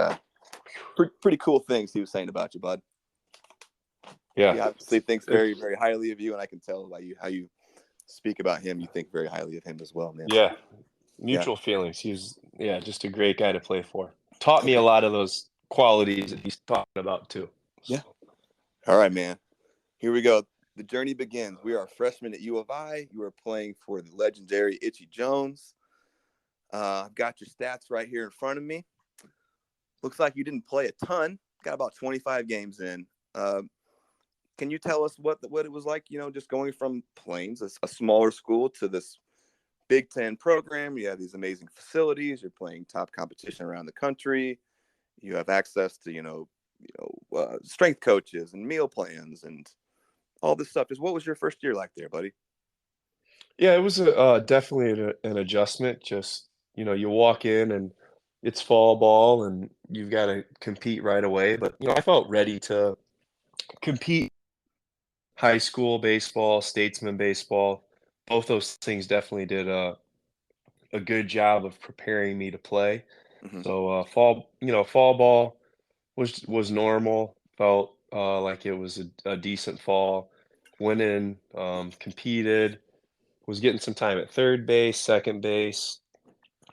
pretty cool things he was saying about you, bud. Yeah. He obviously thinks very, very highly of you, and I can tell by how you speak about him. You think very highly of him as well, man. Yeah. Mutual feelings. He's just a great guy to play for. Taught me a lot of those qualities that he's talking about too. So. Yeah. All right, man. Here we go. The journey begins. We are freshmen at U of I. You are playing for the legendary Itchy Jones. I've got your stats right here in front of me. Looks like you didn't play a ton. Got about 25 games in. Can you tell us what it was like, just going from Plains, a smaller school, to this Big Ten program? You have these amazing facilities. You're playing top competition around the country. You have access to, strength coaches and meal plans and all this stuff. Just what was your first year like there, buddy? Yeah, it was definitely an adjustment. Just, you walk in and it's fall ball and you've got to compete right away. But, I felt ready to compete. High school baseball, statesman baseball, both those things definitely did a good job of preparing me to play. Mm-hmm. So fall ball was normal. Felt like it was a decent fall. Went in, competed, was getting some time at third base, second base.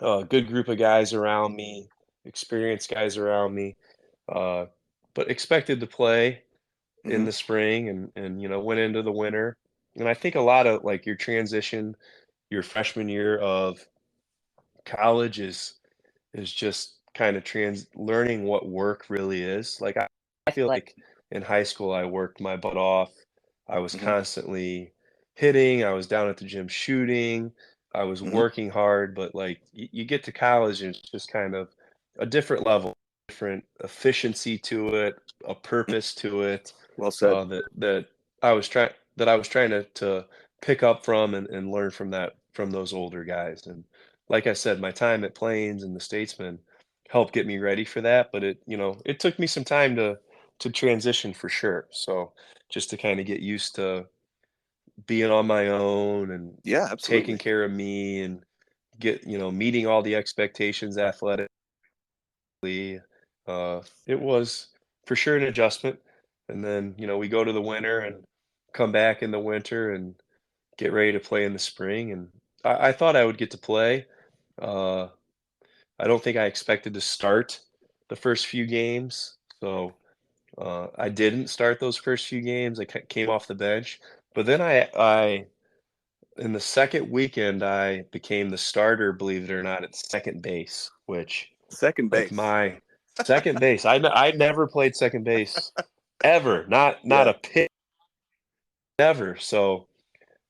Good group of guys around me, experienced guys around me, but expected to play in Mm-hmm. the spring and went into the winter. And I think a lot of like your transition, your freshman year of college is just kind of learning what work really is. Like I feel like in high school I worked my butt off. I was Mm-hmm. constantly hitting, I was down at the gym shooting, I was Mm-hmm. working hard, but like you get to college and it's just kind of a different level, different efficiency to it, a purpose to it, Well said. that I was trying to pick up from and learn from those older guys. And like I said, my time at Plains and the Statesman helped get me ready for that. But it took me some time to transition for sure. So just to kind of get used to being on my own and Yeah, taking absolutely. care of me and meeting all the expectations athletically. It was for sure an adjustment. And then, we go to the winter and come back in the winter and get ready to play in the spring. And I thought I would get to play. Uh, I don't think I expected to start the first few games, so I didn't start those first few games. I came off the bench, but then I in the second weekend I became the starter. Believe it or not, at second base, which Second like base. my second base. I never played second base ever. Not Yeah. a pick ever. So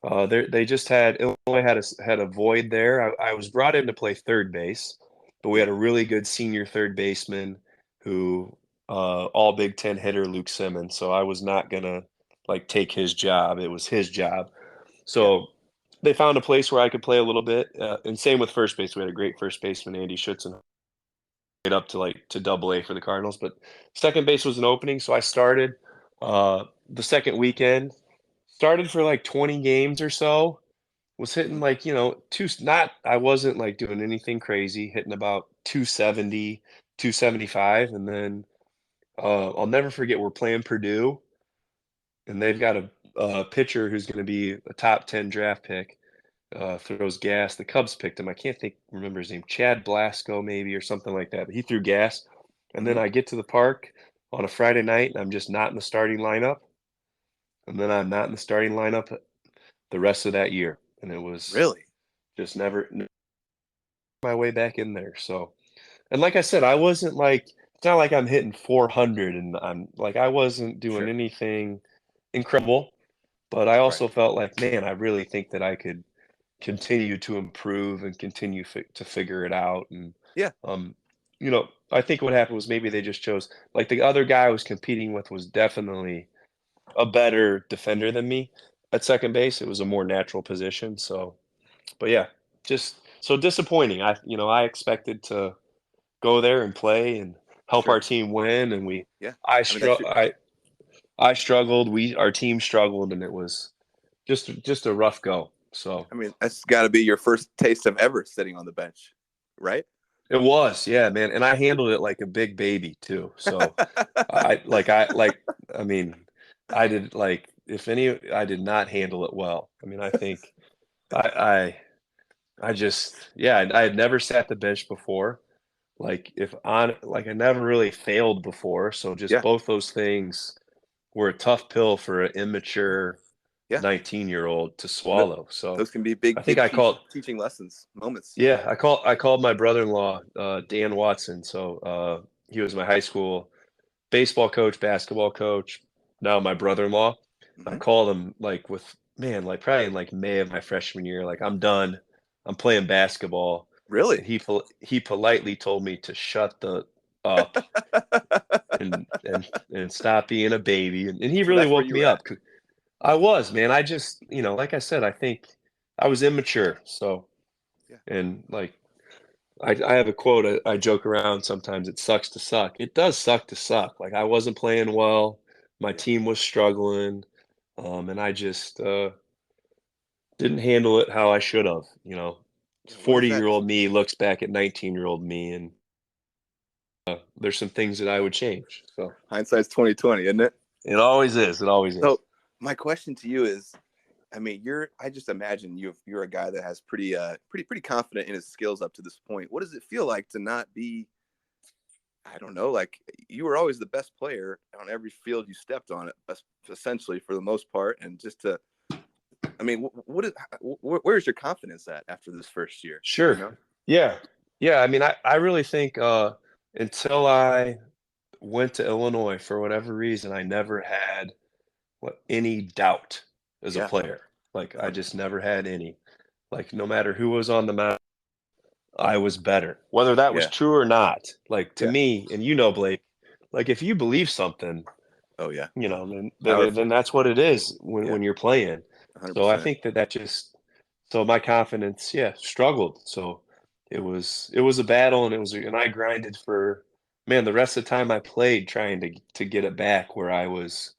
they just had Illinois had a void there. I was brought in to play third base, but we Yeah. had a really good senior third baseman who all Big Ten hitter Luke Simmons. So I was not gonna like take his job. It was his job. Yeah. So they found a place where I could play a little bit, and same with first base. We had a great first baseman, Andy Schutzen, get up to like to Double A for the Cardinals. But second base was an opening, so I started the second weekend. Started for like 20 games or so. Was hitting Mhm. like, two not I wasn't like doing anything crazy, hitting about 270, 275, and then I'll never forget we're playing Purdue, and they've got a pitcher who's going to be a top 10 draft pick. Throws gas. The Cubs picked him. I can't remember his name, Chad Blasco maybe or something like that. But he threw gas, and then Mhm. I get to the park on a Friday night, and I'm just not in the starting lineup, and then I'm not in the starting lineup the rest of that year, and it was Really? just never my way back in there. So, and like I said, I wasn't like it's not like I'm hitting 400 and I'm like I wasn't doing Sure. anything incredible, but I Right. also felt like, man, I really think that I could continue to improve and continue to figure it out. And Yeah. um, I think what happened was maybe they just chose like the other guy I was competing with was definitely a better defender than me at second base. It was a more natural position. So, but yeah, just so disappointing. I expected to go there and play and help our Sure. team win, and Yeah. I I mean, str I struggled. Our team struggled, and it was just a rough go. So that's got to be your first taste of ever sitting on the bench, right? it was, yeah, man, and I handled it like a big baby too. So I mean, I did like if any, I did not handle it well. I mean, I think I I just yeah, I had never sat the bench before. Like if on like I never really failed before, so just Yeah. both those things were a tough pill for an immature Yeah. 19-year-old to And swallow. So those can be I big, think big I called teaching lessons, moments. yeah, I called my brother-in-law, Dan Watson. So he was my high school baseball coach, basketball coach, now my brother-in-law. I Hmm. called him like with man, like probably in like May of my freshman year, like I'm done. I'm playing basketball. Really? And he politely told me to shut the up and stop being a baby. And he So really that's where woke you me were at. up. I was, man. I just, like I said, I think I was immature. So Yeah. and like I have a quote I joke around sometimes. It sucks to suck. It does suck to suck. Like I wasn't playing well. My Yeah. team was struggling. And I just didn't handle it how I should have. Yeah. What is that? 40-year-old me looks back at 19-year-old me, and there's some things that I would change. So Hindsight's 2020, isn't it? it always is. It always is. So my question to you is, I mean, I just imagine you're a guy that has pretty confident in his skills up to this point. What does it feel like to not be, I don't know, like you were always the best player on every field you stepped on, essentially for the most part, and just to, I mean, where's your confidence at after this first year? You Sure. know? Yeah. Yeah. I mean, I really think until I went to Illinois for whatever reason, I never had any doubt as a Yeah, player. Like I 100%. just never had any. Like no matter who was on the mound, I was better. Whether that was Yeah, true or not, like to yeah. me, and Blake, like if you believe something, Oh yeah, then powerful. that's what it is when Yeah, you're playing. So I 100%. think that just so my confidence, yeah, struggled. So it was a battle, and I grinded for man the rest of the time I played trying to get it back where I was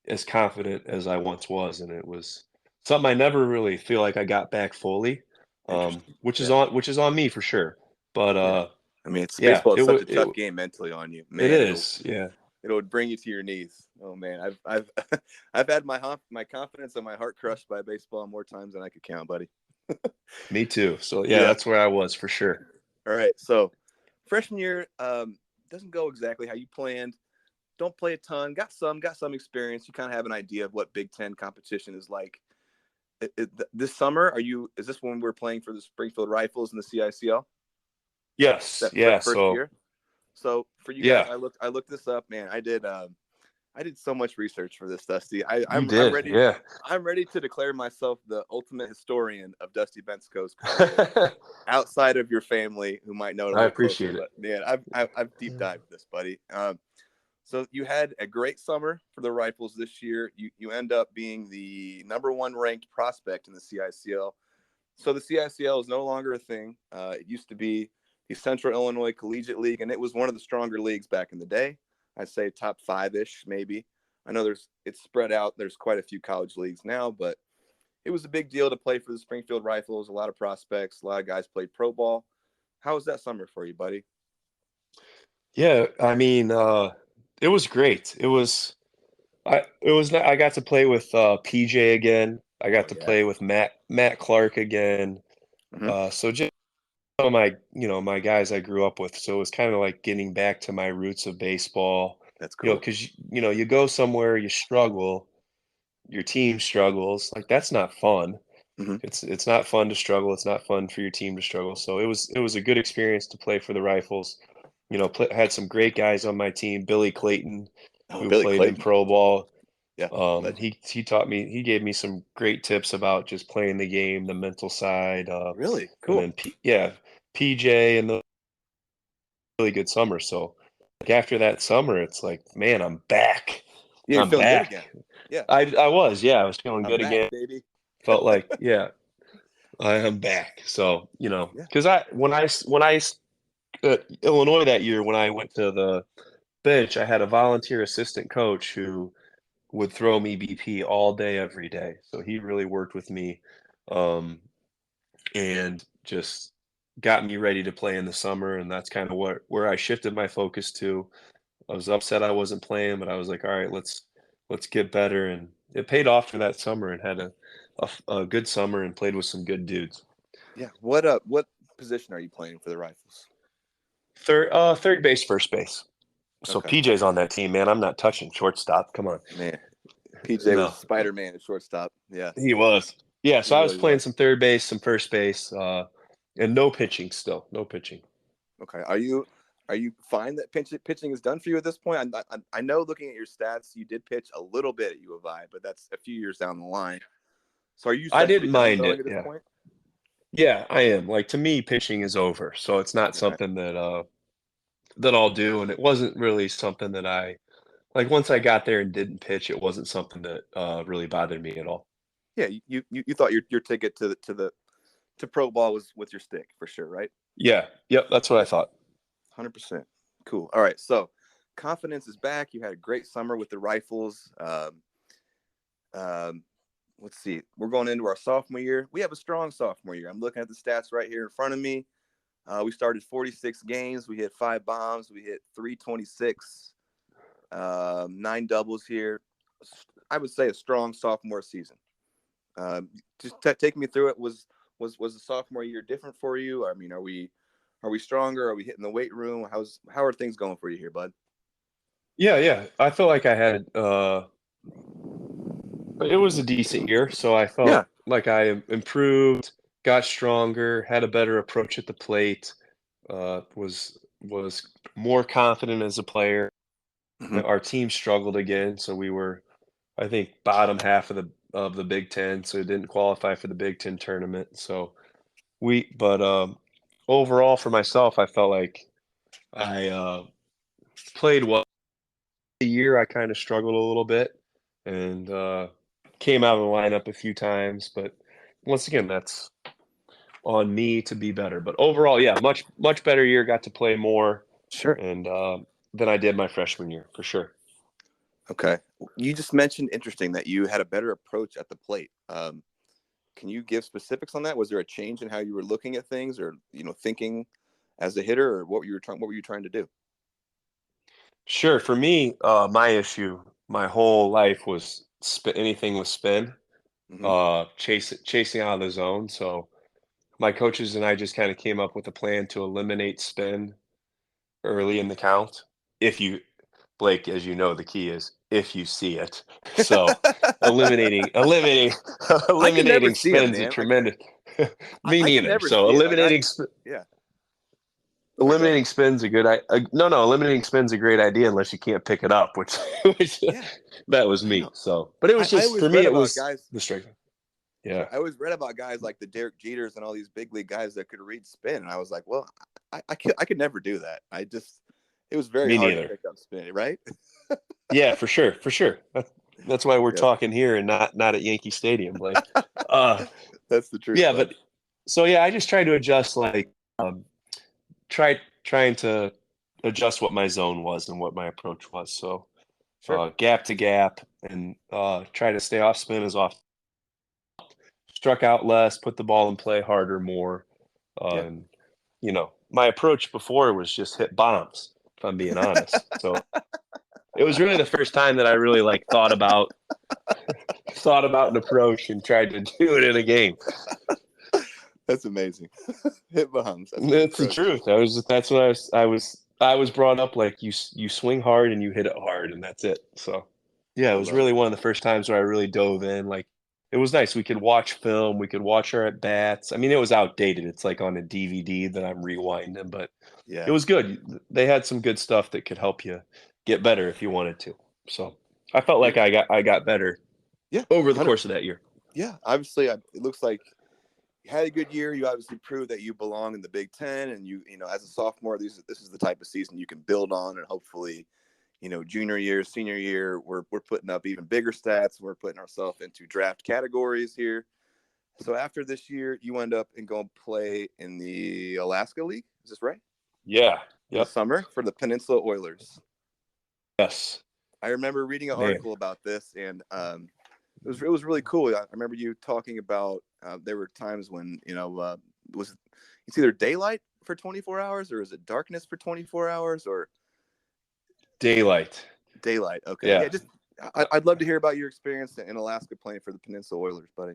as confident as I once was, and it was something I never really feel like I got back fully, Interesting. which is Yeah, on me for sure. But yeah. I mean, it's yeah, baseball is such a tough game mentally on you, it man. is, yeah. It'll bring you to your knees. Oh man, I've I've had my confidence and my heart crushed by baseball more times than I could count, buddy. Me too. So yeah, Yeah. that's where I was for sure. All right. So freshman year doesn't go exactly how you planned. Don't play a ton. Got some experience. You kind of have an idea of what Big Ten competition is like. This summer, is this when we're playing for the Springfield Rifles in the CICL? Yes. That Yeah. first So year. So for you guys, yeah, I looked this up, man. I did so much research for this, Dusty. you I'm did. ready. Yeah. I'm ready to declare myself the ultimate historian of Dusty Bensko's career, outside of your family, who might know it a I little closer. appreciate it. But man, I've deep dived this, buddy. So you had a great summer for the Rifles this year. You end up being the #1 ranked prospect in the CICL. So the CICL is no longer a thing. It used to be the Central Illinois Collegiate League, and it was one of the stronger leagues back in the day. I'd say top 5-ish, maybe. I know it's spread out. There's quite a few college leagues now, but it was a big deal to play for the Springfield Rifles. A lot of prospects, a lot of guys played pro ball. How was that summer for you, buddy? Yeah. I mean, it was great. I got to play with PJ again. I Oh got to yeah. play with Matt Clark again. Mm-hmm. So just some of my, my guys I grew up with. So it was kind of like getting back to my roots of baseball, That's cool. because you go somewhere, you struggle, your team struggles. Like that's not fun. Mm-hmm. It's not fun to struggle. It's not fun for your team to struggle. So it was a good experience to play for the Rifles. Had some great guys on my team. Billy Clayton, Oh, who Billy played in Clayton. pro ball. Yeah, legend. He taught me. He gave me some great tips about just playing the game, the mental side. Really And cool. then PJ and the really good summer. So like after that summer, it's like, man, I'm back. Yeah, you're I'm feeling good again. back. Yeah, I was feeling I'm good back, again. baby. Felt like, yeah, I am back. So, Yeah. because Illinois that year, when I went to the bench, I had a volunteer assistant coach who would throw me BP all day, every day. So he really worked with me, um, and just got me ready to play in the summer. And that's kind of where I shifted my focus to. I was upset I wasn't playing, but I was like, all right, let's get better. And it paid off for that summer, and had a good summer and played with some good dudes. Yeah. What position are you playing for the Rifles? Third base, first base. So Okay. PJ's on that team, man. I'm not touching shortstop. Come on. Man, PJ was No, Spider-Man at shortstop. Yeah, he was. Yeah, he so I was really playing was. some third base, some first base, and no pitching still. No pitching. Okay. Are you fine that pitching is done for you at this point? I know, looking at your stats, you did pitch a little bit at U of I, but that's a few years down the line. So are you I essentially didn't done mind throwing it. at this Yeah. point? Yeah, I am. Like to me, pitching is over. So it's not Okay. something that I'll do. And it wasn't really something that I like once I got there and didn't pitch, it wasn't something that really bothered me at all. Yeah, you thought your ticket to pro ball was with your stick for sure, right? Yeah. Yep, that's what I Yeah, thought. 100%. Cool. All right, so confidence is back. You had a great summer with the Rifles. Um, let's see. We're going into our sophomore year. We have a strong sophomore year. I'm looking at the stats right here in front of me. We started 46 games. We hit 5 bombs. We hit 326, 9 doubles here. I would say a strong sophomore season. Just take me through it. Was the sophomore year different for you? I mean, are we stronger? Are we hitting the weight room? How are things going for you here, bud? Yeah, yeah. I feel like I had it was a decent year, so I Yeah. felt like I improved, got stronger, had a better approach at the plate, was more confident as a player. Hmm. Our team struggled again, so we were, I think, bottom half of the Big Ten, so didn't qualify for the Big Ten tournament. So but overall for myself, I felt like I played well. The year I kind of struggled a little bit, and came out of the lineup a few times, but once again, that's on me to be better. But overall, yeah, much better year. Got to play more, Sure. and than I did my freshman year for sure. Okay. You just mentioned, interesting, that you had a better approach at the plate. Can you give specifics on that? Was there a change in how you were looking at things, or thinking as a hitter, or what were you trying to do? Sure. For me, my issue, my whole life was anything with spin, Hmm. chasing out of the zone. So my coaches and I just kind of came up with a plan to eliminate spin early in the count. If you, Blake, as you know, the key is if you see it. So eliminating, I can never eliminating see them, spins a man. Like tremendous. Me I can neither. never So see it. Like yeah. Sorry, go ahead. eliminating spins a good. No, eliminating spins a great idea unless you can't pick it up, which, which Yeah, that was I me. know. So, but it was I just for always me. read It about was guys. the strike. Sorry, Yeah, I always read about guys like the Derek Jeters and all these big league guys that could read spin, and I was like, well, I could never do that. It was very me hard to neither. pick up spin, right? Yeah, for sure, for sure. That's why we're Yep, talking here and not at Yankee Stadium, Blake. Uh, that's the truth, yeah, bud. but so yeah, I just tried to adjust, like trying to adjust what my zone was and what my approach was. So Sure. gap to gap and try to stay off spin as often, struck out less, put the ball in play harder, more. Yeah. And my approach before was just hit bombs, if I'm being honest. So it was really the first time that I really like thought about an approach and tried to do it in a game. That's amazing. Hit bombs. That's a good That's the approach. truth. That's what I was brought up, like you swing hard and you hit it hard and that's it. So yeah, I it was love really it. one of the first times where I really dove in. Like it was nice. We could watch film, we could watch our at bats. I mean, it was outdated. It's like on a DVD that I'm rewinding, but it Yeah. was good. They had some good stuff that could help you get better if you wanted to. So I felt like You're, I got better yeah. over the 100. course of that year. Yeah. Obviously, it looks like you had a good year. You obviously proved that you belong in the Big Ten, and as a sophomore, this is the type of season you can build on, and hopefully, junior year, senior year, we're putting up even bigger stats. We're putting ourselves into draft categories here. So after this year, you end up and go and play in the Alaska League. Is this right? Yeah. In the Yep. summer for the Peninsula Oilers. Yes. I remember reading an Man. article about this, and it was really cool. I remember you talking about there were times when was it's either daylight for 24 hours or is it darkness for 24 hours or Daylight. daylight? Okay, yeah, Yeah. just I'd love to hear about your experience in Alaska playing for the Peninsula Oilers, buddy.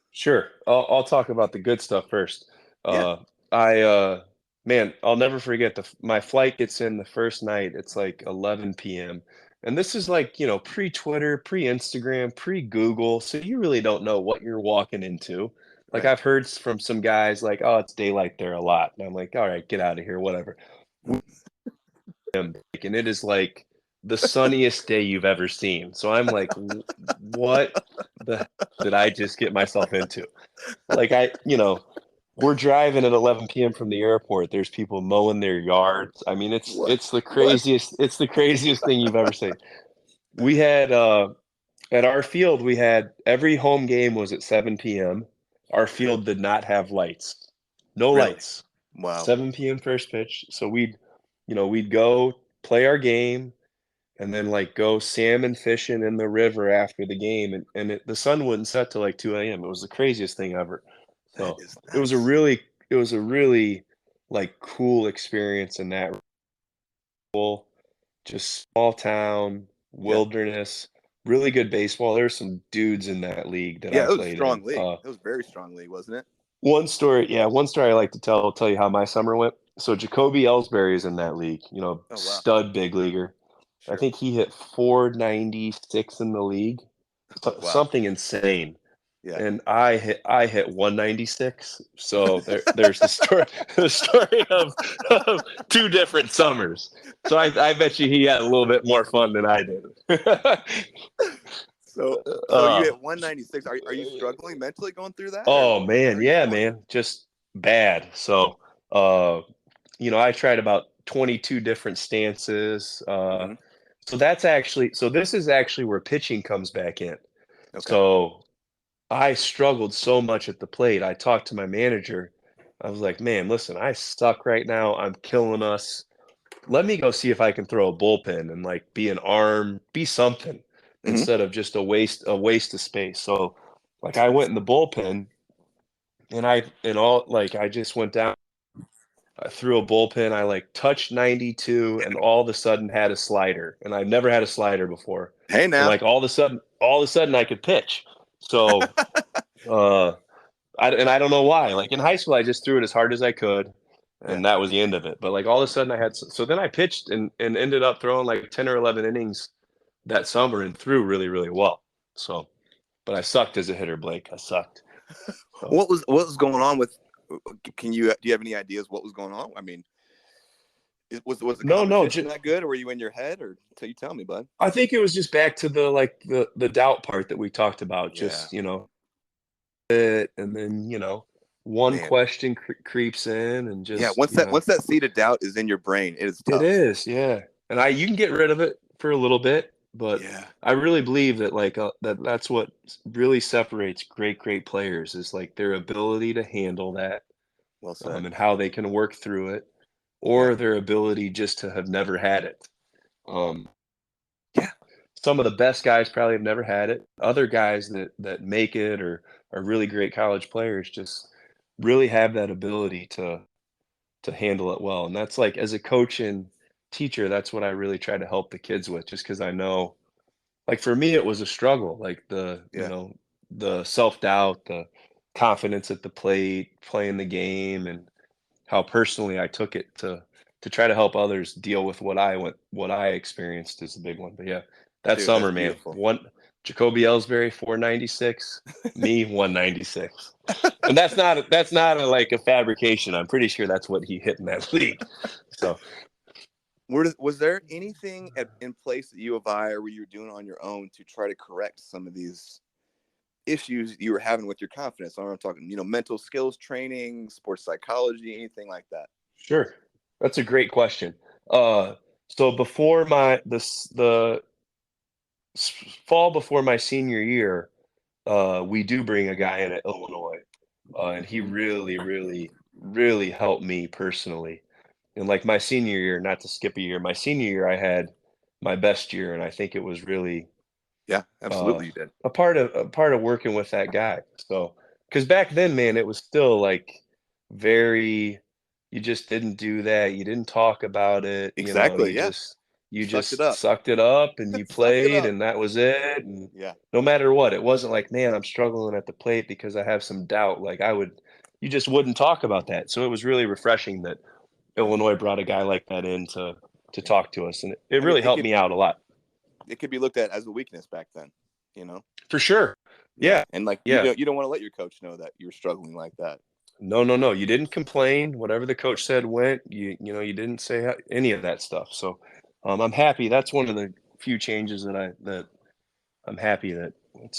Sure. I'll talk about the good stuff first. Yeah, I man, I'll never forget my flight gets in the first night. It's like 11 p.m. And this is like, pre-Twitter, pre-Instagram, pre-Google, so you really don't know what you're walking into. Like right. I've heard from some guys like, "Oh, it's daylight there a lot." And I'm like, "All right, get out of here, whatever." And it is like the sunniest day you've ever seen. So I'm like, What the did I just get myself into?" Like we're driving at 11 p.m. from the airport. There's people mowing their yards. I mean, it's What? it's the What? craziest. It's the craziest thing you've ever seen. We had at our field, we had every home game was at 7 p.m. Our Okay. field did not have lights, no Really? lights. Wow. 7 p.m. first pitch. So we'd go play our game and then like go salmon fishing in the river after the game, and the sun wouldn't set till like 2 a.m. It was the craziest thing ever. That So is it was a nuts. really it was a really like cool experience in that role. Just small town, Yeah. wilderness, really good baseball. There's some dudes in that league that Yeah, I it was a played in. strong league. It was a very strong league, wasn't it? One story I like to tell you how my summer went. So Jacoby Ellsbury is in that league, Oh wow. stud big leaguer. I Sure. think he hit 496 in the league, Oh wow. something insane. Yeah. And I hit 196. So there's the story the story of two different summers. So I bet you he had a little bit more fun than I did. So you uh, hit 196. Are you struggling mentally going through that, or oh man, are you yeah, fine? man, just bad. So uh, I tried about 22 different stances. Hmm. So this is actually where pitching comes back in. Okay. So I struggled so much at the plate. I talked to my manager. I was like, "Man, listen, I suck right now. I'm killing us. Let me go see if I can throw a bullpen and like be an arm, be something Hmm. instead of just a waste of space." So like I went in the bullpen and I just went down I threw a bullpen. I like touched 92 and all of a sudden had a slider. And I've never had a slider before. Hey And now. like all of a sudden I could pitch. So I don't know why. Like in high school, I just threw it as hard as I could, and that was the end of it. But like all of a sudden, I had so then I pitched and ended up throwing like 10 or 11 innings that summer and threw really really well. So, but I sucked as a hitter, Blake. I sucked. So. What was going on with? Do you have any ideas what was going on? I mean, was the competition that good, or were you in your head, or until you tell me, bud? I think it was just back to the doubt part that we talked about. Just it, and then one question creeps in, and just once that seed of doubt is in your brain, it is tough. It is, yeah. And you can get rid of it for a little bit, but I really believe that that's what really separates great players is like their ability to handle that, well said. And how they can work through it, or their ability just to have never had it. Some of the best guys probably have never had it. Other guys that make it or are really great college players just really have that ability to handle it well. And that's like as a coach and teacher, that's what I really try to help the kids with, just because I know, like for me, it was a struggle, like the self-doubt, the confidence at the plate, playing the game, and how personally I took it to try to help others deal with what I experienced is the big one. But yeah, that summer, man, Jacoby Ellsbury 496, me 196, and that's not like a fabrication. I'm pretty sure that's what he hit in that league. So, was there anything in place at U of I, or were you doing on your own to try to correct some of these issues you were having with your confidence? I'm talking, mental skills training, sports psychology, anything like that. Sure, that's a great question. So before the fall before my senior year, we do bring a guy in at Illinois, and he really, really, really helped me personally. And like my senior year, not to skip a year, my senior year I had my best year, and I think it was really absolutely you did a part of working with that guy. So because back then, man, it was still like very, you just didn't do that, you didn't talk about it, exactly. You just sucked it up and you played and that was it. And no matter what, it wasn't like, man, I'm struggling at the plate because I have some doubt. Like you just wouldn't talk about that. So it was really refreshing that Illinois brought a guy like that in to talk to us. And it really helped me out a lot. It could be looked at as a weakness back then, For sure. Yeah. And you don't want to let your coach know that you were struggling like that. No. You didn't complain. Whatever the coach said went. You didn't say any of that stuff. So I'm happy. That's one of the few changes that I'm happy that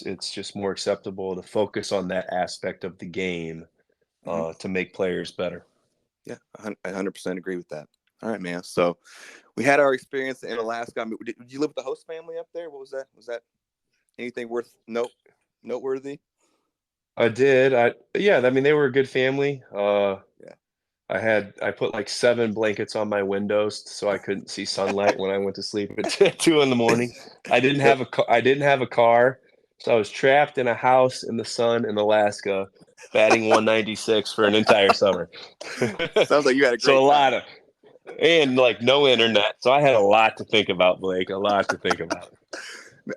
it's just more acceptable to focus on that aspect of the game to make players better. Yeah, I 100% agree with that. All right, man. So we had our experience in Alaska. I mean, did you live with the host family up there? What was that? Was that anything noteworthy? I did. I mean, they were a good family. I put like 7 blankets on my windows so I couldn't see sunlight when I went to sleep at 2 in the morning. I didn't have a car, so I was trapped in a house in the sun in Alaska, batting 196 for an entire summer. Sounds like you had a great time. And like no internet, so I had a lot to think about, Blake. A lot to think about.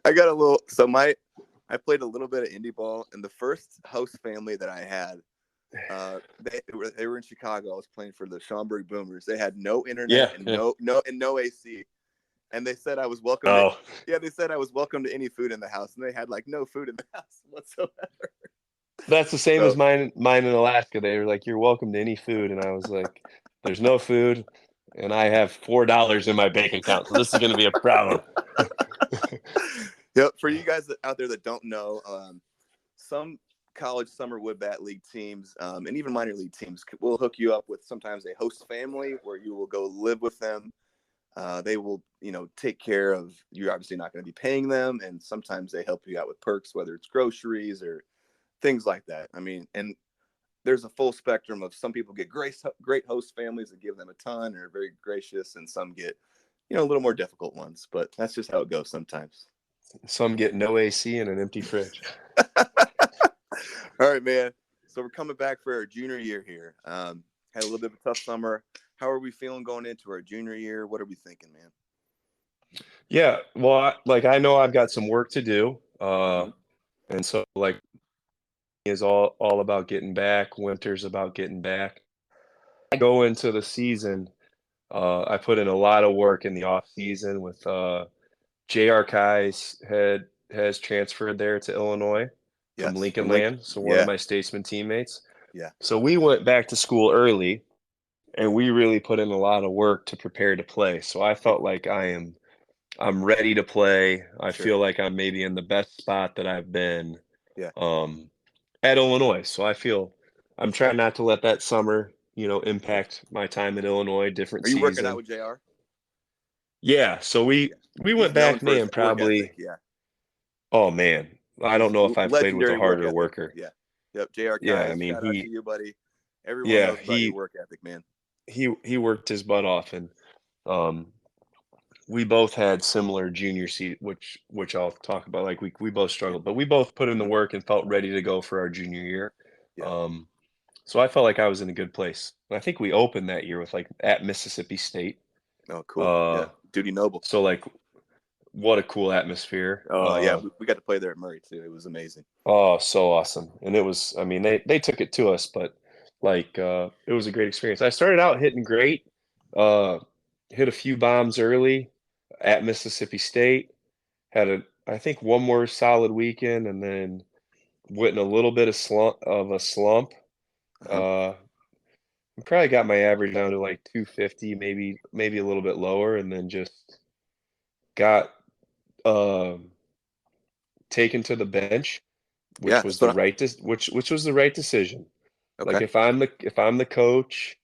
I got I played a little bit of indie ball, and the first host family that I had, they were in Chicago. I was playing for the Schaumburg Boomers. They had no internet and no AC, and they said I was welcome. They said I was welcome to any food in the house, and they had like no food in the house whatsoever. That's the same as mine in Alaska. They were like, "You're welcome to any food," and I was like, "There's no food." And I have $4 in my bank account, so this is going to be a problem. Yep. For you guys out there that don't know, some college summer wood bat league teams and even minor league teams will hook you up with sometimes a host family where you will go live with them. They will, take care of you're obviously not going to be paying them, and sometimes they help you out with perks, whether it's groceries or things like that. I mean, and there's a full spectrum of some people get great host families that give them a ton and are very gracious, and some get, a little more difficult ones, but that's just how it goes sometimes. Some get no AC and an empty fridge. All right, man. So we're coming back for our junior year here. Had a little bit of a tough summer. How are we feeling going into our junior year? What are we thinking, man? Yeah, well, I know I've got some work to do, Mm-hmm. and so like is all about getting back. Winter's about getting back. I go into the season. I put in a lot of work in the off season with J.R. Kai's has transferred there to Illinois from Yes, Lincoln from Lincoln. Land, so one of Yeah, my statesman teammates. yeah, So we went back to school early, and we really put in a lot of work to prepare to play. So I yeah, felt like I'm ready to play. I sure. feel like I'm maybe in the best spot that I've been Yeah. um, at Illinois. So I feel I'm trying not to let that summer, impact my time at Illinois. Different Are you working out season. with Jr.? Yeah. So Yeah, we he's went known back, for his man. work ethic. Probably. Yeah, Oh man, I don't he's know if I've played with a legendary work harder ethic. worker. Yeah, yep. J.R. Yeah. I Kai's, mean shout out to you, buddy. Everyone yeah, knows about your work ethic, man. he worked his butt off, and um, we both had similar junior seat, which I'll talk about. Like we both Yeah. struggled, but we both put in the Hmm. work and felt ready to go for our junior year. Yeah. Um, so I felt like I was in a good place. I think we opened that year with like at Mississippi State. Oh, cool. Uh, Yeah, Duty Noble. so like what a cool atmosphere. Oh, yeah, we got to play there at Murray too. It was amazing. Oh, so awesome. And it was, I mean, they took it to us, but like it was a great experience. I started out hitting great, uh, hit a few bombs early at Mississippi State, had I think one more solid weekend, and then went in a little bit of a slump. Uh-huh. Uh, I probably got my average down to like 250, maybe a little bit lower, and then just got um taken to the bench, Yeah, which was that's the what. right which was the right decision. Like Okay. if I'm the coach,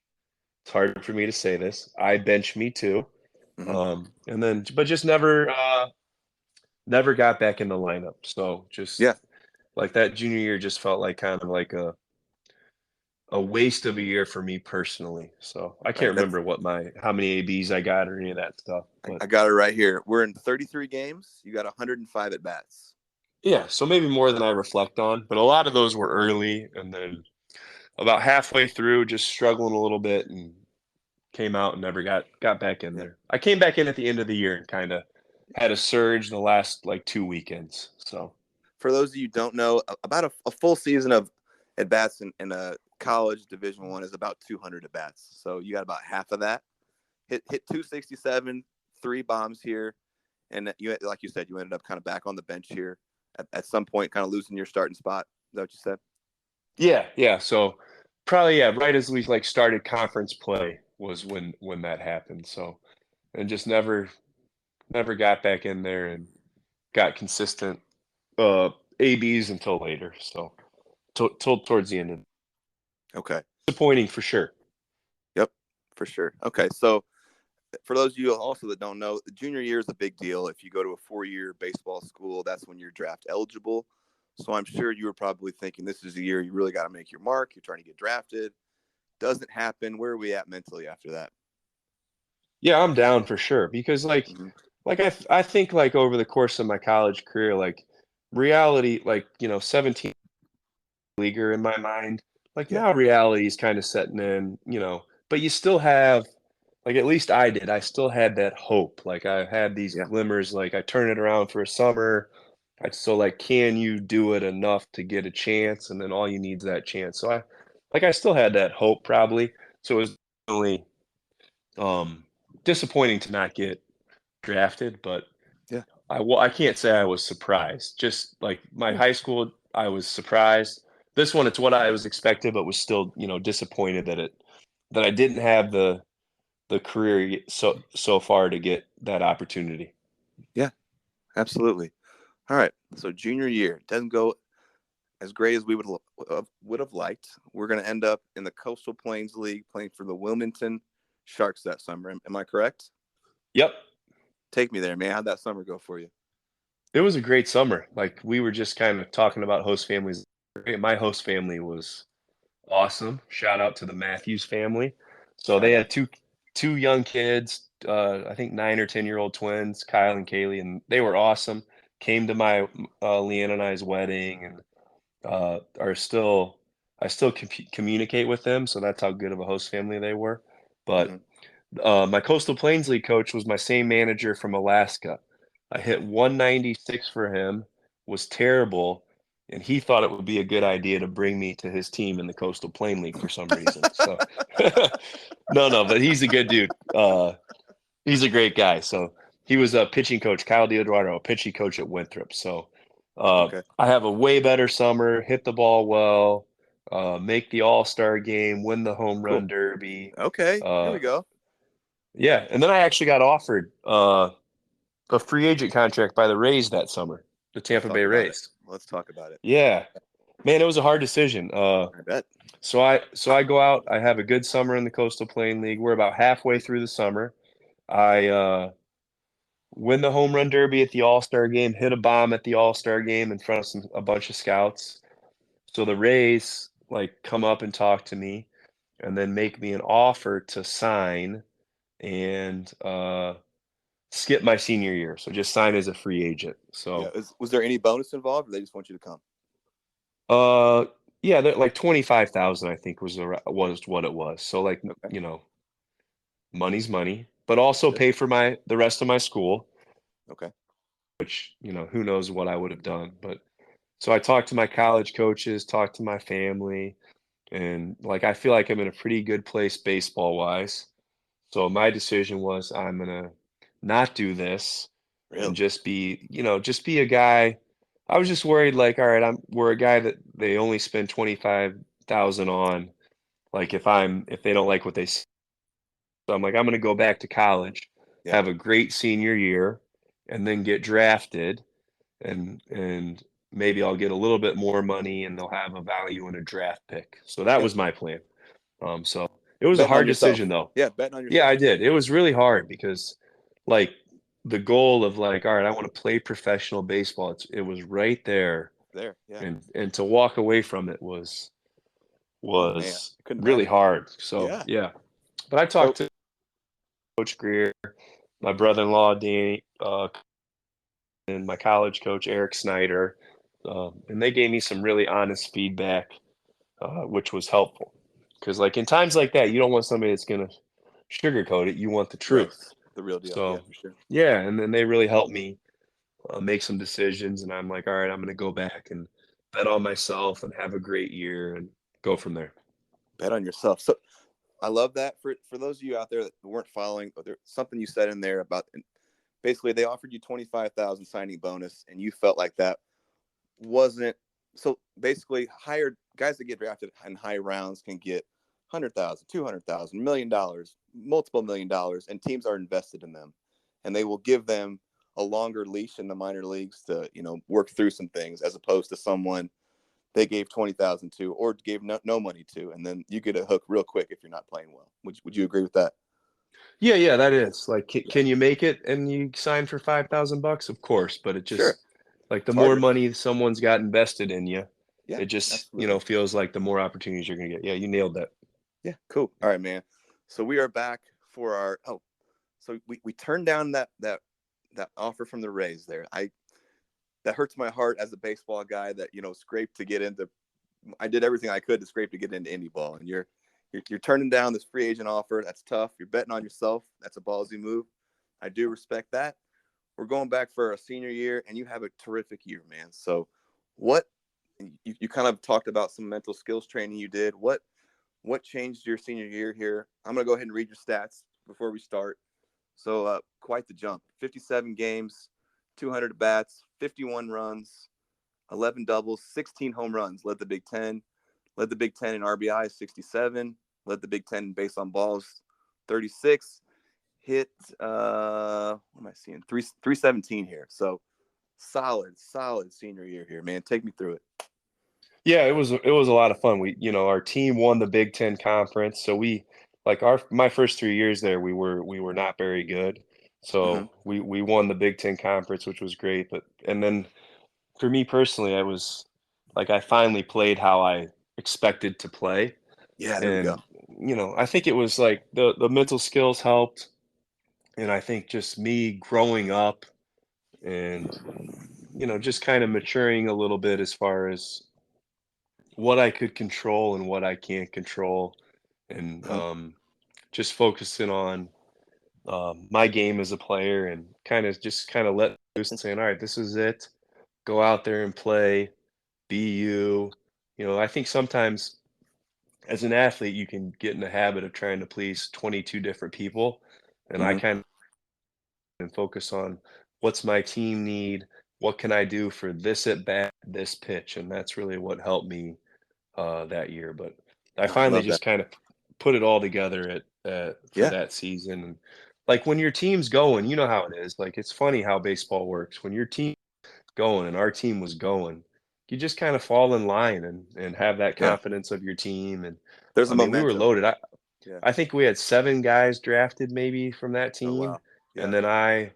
it's hard for me to say this. I bench me too. Hmm. And then but just never got back in the lineup. So just Yeah, like that junior year just felt like kind of like a waste of a year for me personally. So I can't right. That's remember how many ABs I got or any of that stuff. But I got it right here. We're in 33 games. You got 105 at bats. yeah, so maybe more than I reflect on. But a lot of those were early, and then about halfway through, just struggling a little bit, and came out and never got back in Yeah. there. I came back in at the end of the year and kinda had a surge the last, like, 2 weekends, so For those of you who don't know, about a full season of at bats in a college Division 1 is about 200 at bats. So you got about half of that. Hit 267, 3 bombs here, and you, like you said, you ended up kind of back on the bench here at some point, kind of losing your starting spot. Is that what you said? yeah, so probably, yeah, right as we, like, started conference play was when that happened, so and just never got back in there and got consistent, uh, ABs until later, so till towards the end. Okay. Disappointing for sure. Yep, for sure. Okay, so for those of you also that don't know, the junior year is a big deal. If you go to a 4-year baseball school, that's when you're draft eligible. So I'm sure you were probably thinking this is the year you really got to make your mark. You're trying to get drafted. Doesn't happen. Where are we at mentally after that? Yeah, I'm down for sure because Mm-hmm. I think like over the course of my college career, like reality, like 17 leaguer in my mind. Like Yeah, now reality is kind of setting in, but you still have like at least I did. I still had that hope. Like I had these yeah, glimmers. Like I turn it around for a summer. I still like, can you do it enough to get a chance? And then all you need is that chance. So I still had that hope probably. So it was definitely um, disappointing to not get drafted, but yeah, I can't say I was surprised. Just like my yeah, high school, I was surprised. This one, it's what I was expected, but was still, disappointed that I didn't have the career so far to get that opportunity. yeah. Absolutely. All right. So junior year doesn't go as great as we would have liked. We're going to end up in the Coastal Plains League playing for the Wilmington Sharks that summer. Am I correct? Yep, Take me there, man. How'd that summer go for you? it was a great summer. Like we were just kind of talking about host families. My host family was awesome. Shout out to the Matthews family. So they Shout out. had two young kids, I think 9 or 10-year-old twins, Kyle and Kaylee, and they were awesome. Came to my Leanne and I's wedding, and are still. I still communicate with them, so that's how good of a host family they were. But Mhm. my Coastal Plains League coach was my same manager from Alaska. I hit 196 for him, was terrible, and he thought it would be a good idea to bring me to his team in the Coastal Plain League for some reason. So no, but he's a good dude. He's a great guy. So he was a pitching coach, Kyle Diodrato, a pitching coach at Winthrop. So Okay. I have a way better summer, hit the ball well, make the All-Star game, win the home run Cool. derby. Okay. Here Uh, we go. yeah, and then I actually got offered a free agent contract by the Rays that summer, the Let's Tampa talk Bay about it. Rays. Let's talk about it. Yeah, man, it was a hard decision. I bet. So I go out. I have a good summer in the Coastal Plain League. We're about halfway through the summer. I win the home run derby at the All-Star game, hit a bomb at the All-Star game in front of a bunch of scouts. So the Rays like come up and talk to me and then make me an offer to sign and skip my senior year. So just sign as a free agent. Yeah. So Was there any bonus involved, or they just want you to come? uh yeah, like 25,000 I think was what it was. So like, Okay. money's money, but also Understood. pay for the rest of my school, Okay. which, who knows what I would have done. But so I talked to my college coaches, talked to my family, and like I feel like I'm in a pretty good place baseball wise. So my decision was I'm gonna not do this and Really? just be a guy. I was just worried, like, all right, we're a guy that they only spend 25,000 on. Like if they don't like what they see. So I'm like, I'm gonna go back to college, Yeah. have a great senior year, and then get drafted and maybe I'll get a little bit more money and they'll have a value in a draft pick. So that Yeah. was my plan. So it was a Betting on hard decision yourself. though. Yeah, betting on Yeah, yourself. I did. It was really hard because like the goal of like, all right, I want to play professional baseball. It was right there. There. Yeah. And to walk away from it Oh man, was I couldn't really imagine. hard. So Yeah. yeah. But I So talked to Coach Greer, my brother-in-law Danny, and my college coach Eric Snyder, and they gave me some really honest feedback, which was helpful. Because like in times like that, you don't want somebody that's gonna sugarcoat it. You want the right, truth. the real deal. Yeah, So for sure. yeah, and then they really helped me make some decisions, and I'm like, all right, I'm gonna go back and bet on myself and have a great year and go from there. Bet on yourself. So I love that. For those of you out there that weren't following, but there's something you said in there about basically they offered you 25,000 signing bonus, and you felt like that wasn't so. Basically, hired guys that get drafted in high rounds can get 100,000, 200,000, $1 million, multiple $1 million, and teams are invested in them, and they will give them a longer leash in the minor leagues to work through some things, as opposed to someone they gave 20,000 to or gave no money to, and then you get a hook real quick if you're not playing well. Would you agree with that? Yeah, that is like, Yeah, can you make it and you sign for $5,000? Of course, but it sure. just like the It's more harder. money someone's got invested in you, Yeah, it just absolutely. feels like the more opportunities you're gonna get. Yeah, you nailed that. Yeah, cool. All right, man. So we are back for our so we turned down that offer from the Rays there. That hurts my heart as a baseball guy that scraped to get into. I did everything I could to scrape to get into indie ball, and you're turning down this free agent offer. That's tough. You're betting on yourself. That's a ballsy move. I do respect that. We're going back for a senior year, and you have a terrific year, man. So, what you kind of talked about some mental skills training you did. What changed your senior year here? I'm gonna go ahead and read your stats before we start. So, quite the jump. 57 games, 200 at bats, 51 runs, 11 doubles, 16 home runs. Led the Big Ten. Led the Big Ten in RBI, 67. Led the Big Ten in base on balls, 36. Hit what am I seeing? 317 here. So solid senior year here, man. Take me through it. Yeah, it was a lot of fun. Our team won the Big Ten conference, so we like our my first 3 years there, we were not very good. Mm-hmm. So we won the Big Ten conference, which was great. But and then for me personally, I was like I finally played how I expected to play. Yeah, there we go. And, I think it was like the mental skills helped. And I think just me growing up and, just kind of maturing a little bit as far as what I could control and what I can't control, and Uh-huh. just focusing on my game as a player, and kind of let loose and saying, all right, this is it. Go out there and play. Be you. I think sometimes as an athlete, you can get in the habit of trying to please 22 different people, and I Mhm. kind of and focus on what's my team need, what can I do for this at bat, this pitch, and that's really what helped me that year. But I No, I finally love that. just kind of put it all together for Yeah, that season. And like when your team's going, you know how it is. Like it's funny how baseball works. When your team going and our team was going, you just kind of fall in line and have that yeah. confidence of your team. And There's I a mean, we were momentum. loaded. Yeah. I think we had 7 guys drafted maybe from that Oh, team, wow. and Yeah, then I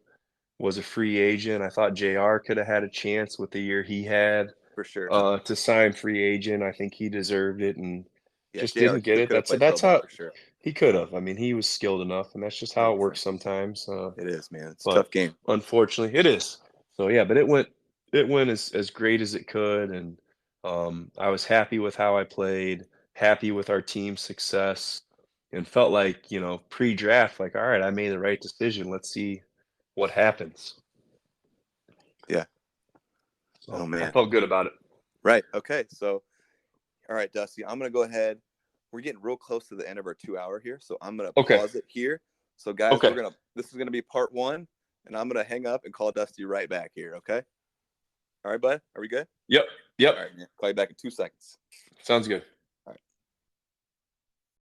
was a free agent. I thought JR could have had a chance with the year he had for sure. to sign free agent. I think he deserved it and Yeah, just JR didn't get it. could have played pro That's ball how for sure. he could have. I mean, he was skilled enough, and that's just how it 100%. works sometimes. It is, man. It's a But tough game. unfortunately, it is. So yeah, but it went as great as it could, and I was happy with how I played, happy with our team's success, and felt like pre-draft, like all right, I made the right decision. Let's see what happens. Yeah. Oh, So I man. felt good about it. Right. Okay. So, all right, Dusty, I'm going to go ahead. We're getting real close to the end of our 2 hour here. So I'm going to Okay. pause it here. So guys, Okay. this is going to be part 1, and I'm going to hang up and call Dusty right back here. Okay. All right, bud. Are we good? Yep. Yep. All right, man. Call you back in 2 seconds. Sounds good.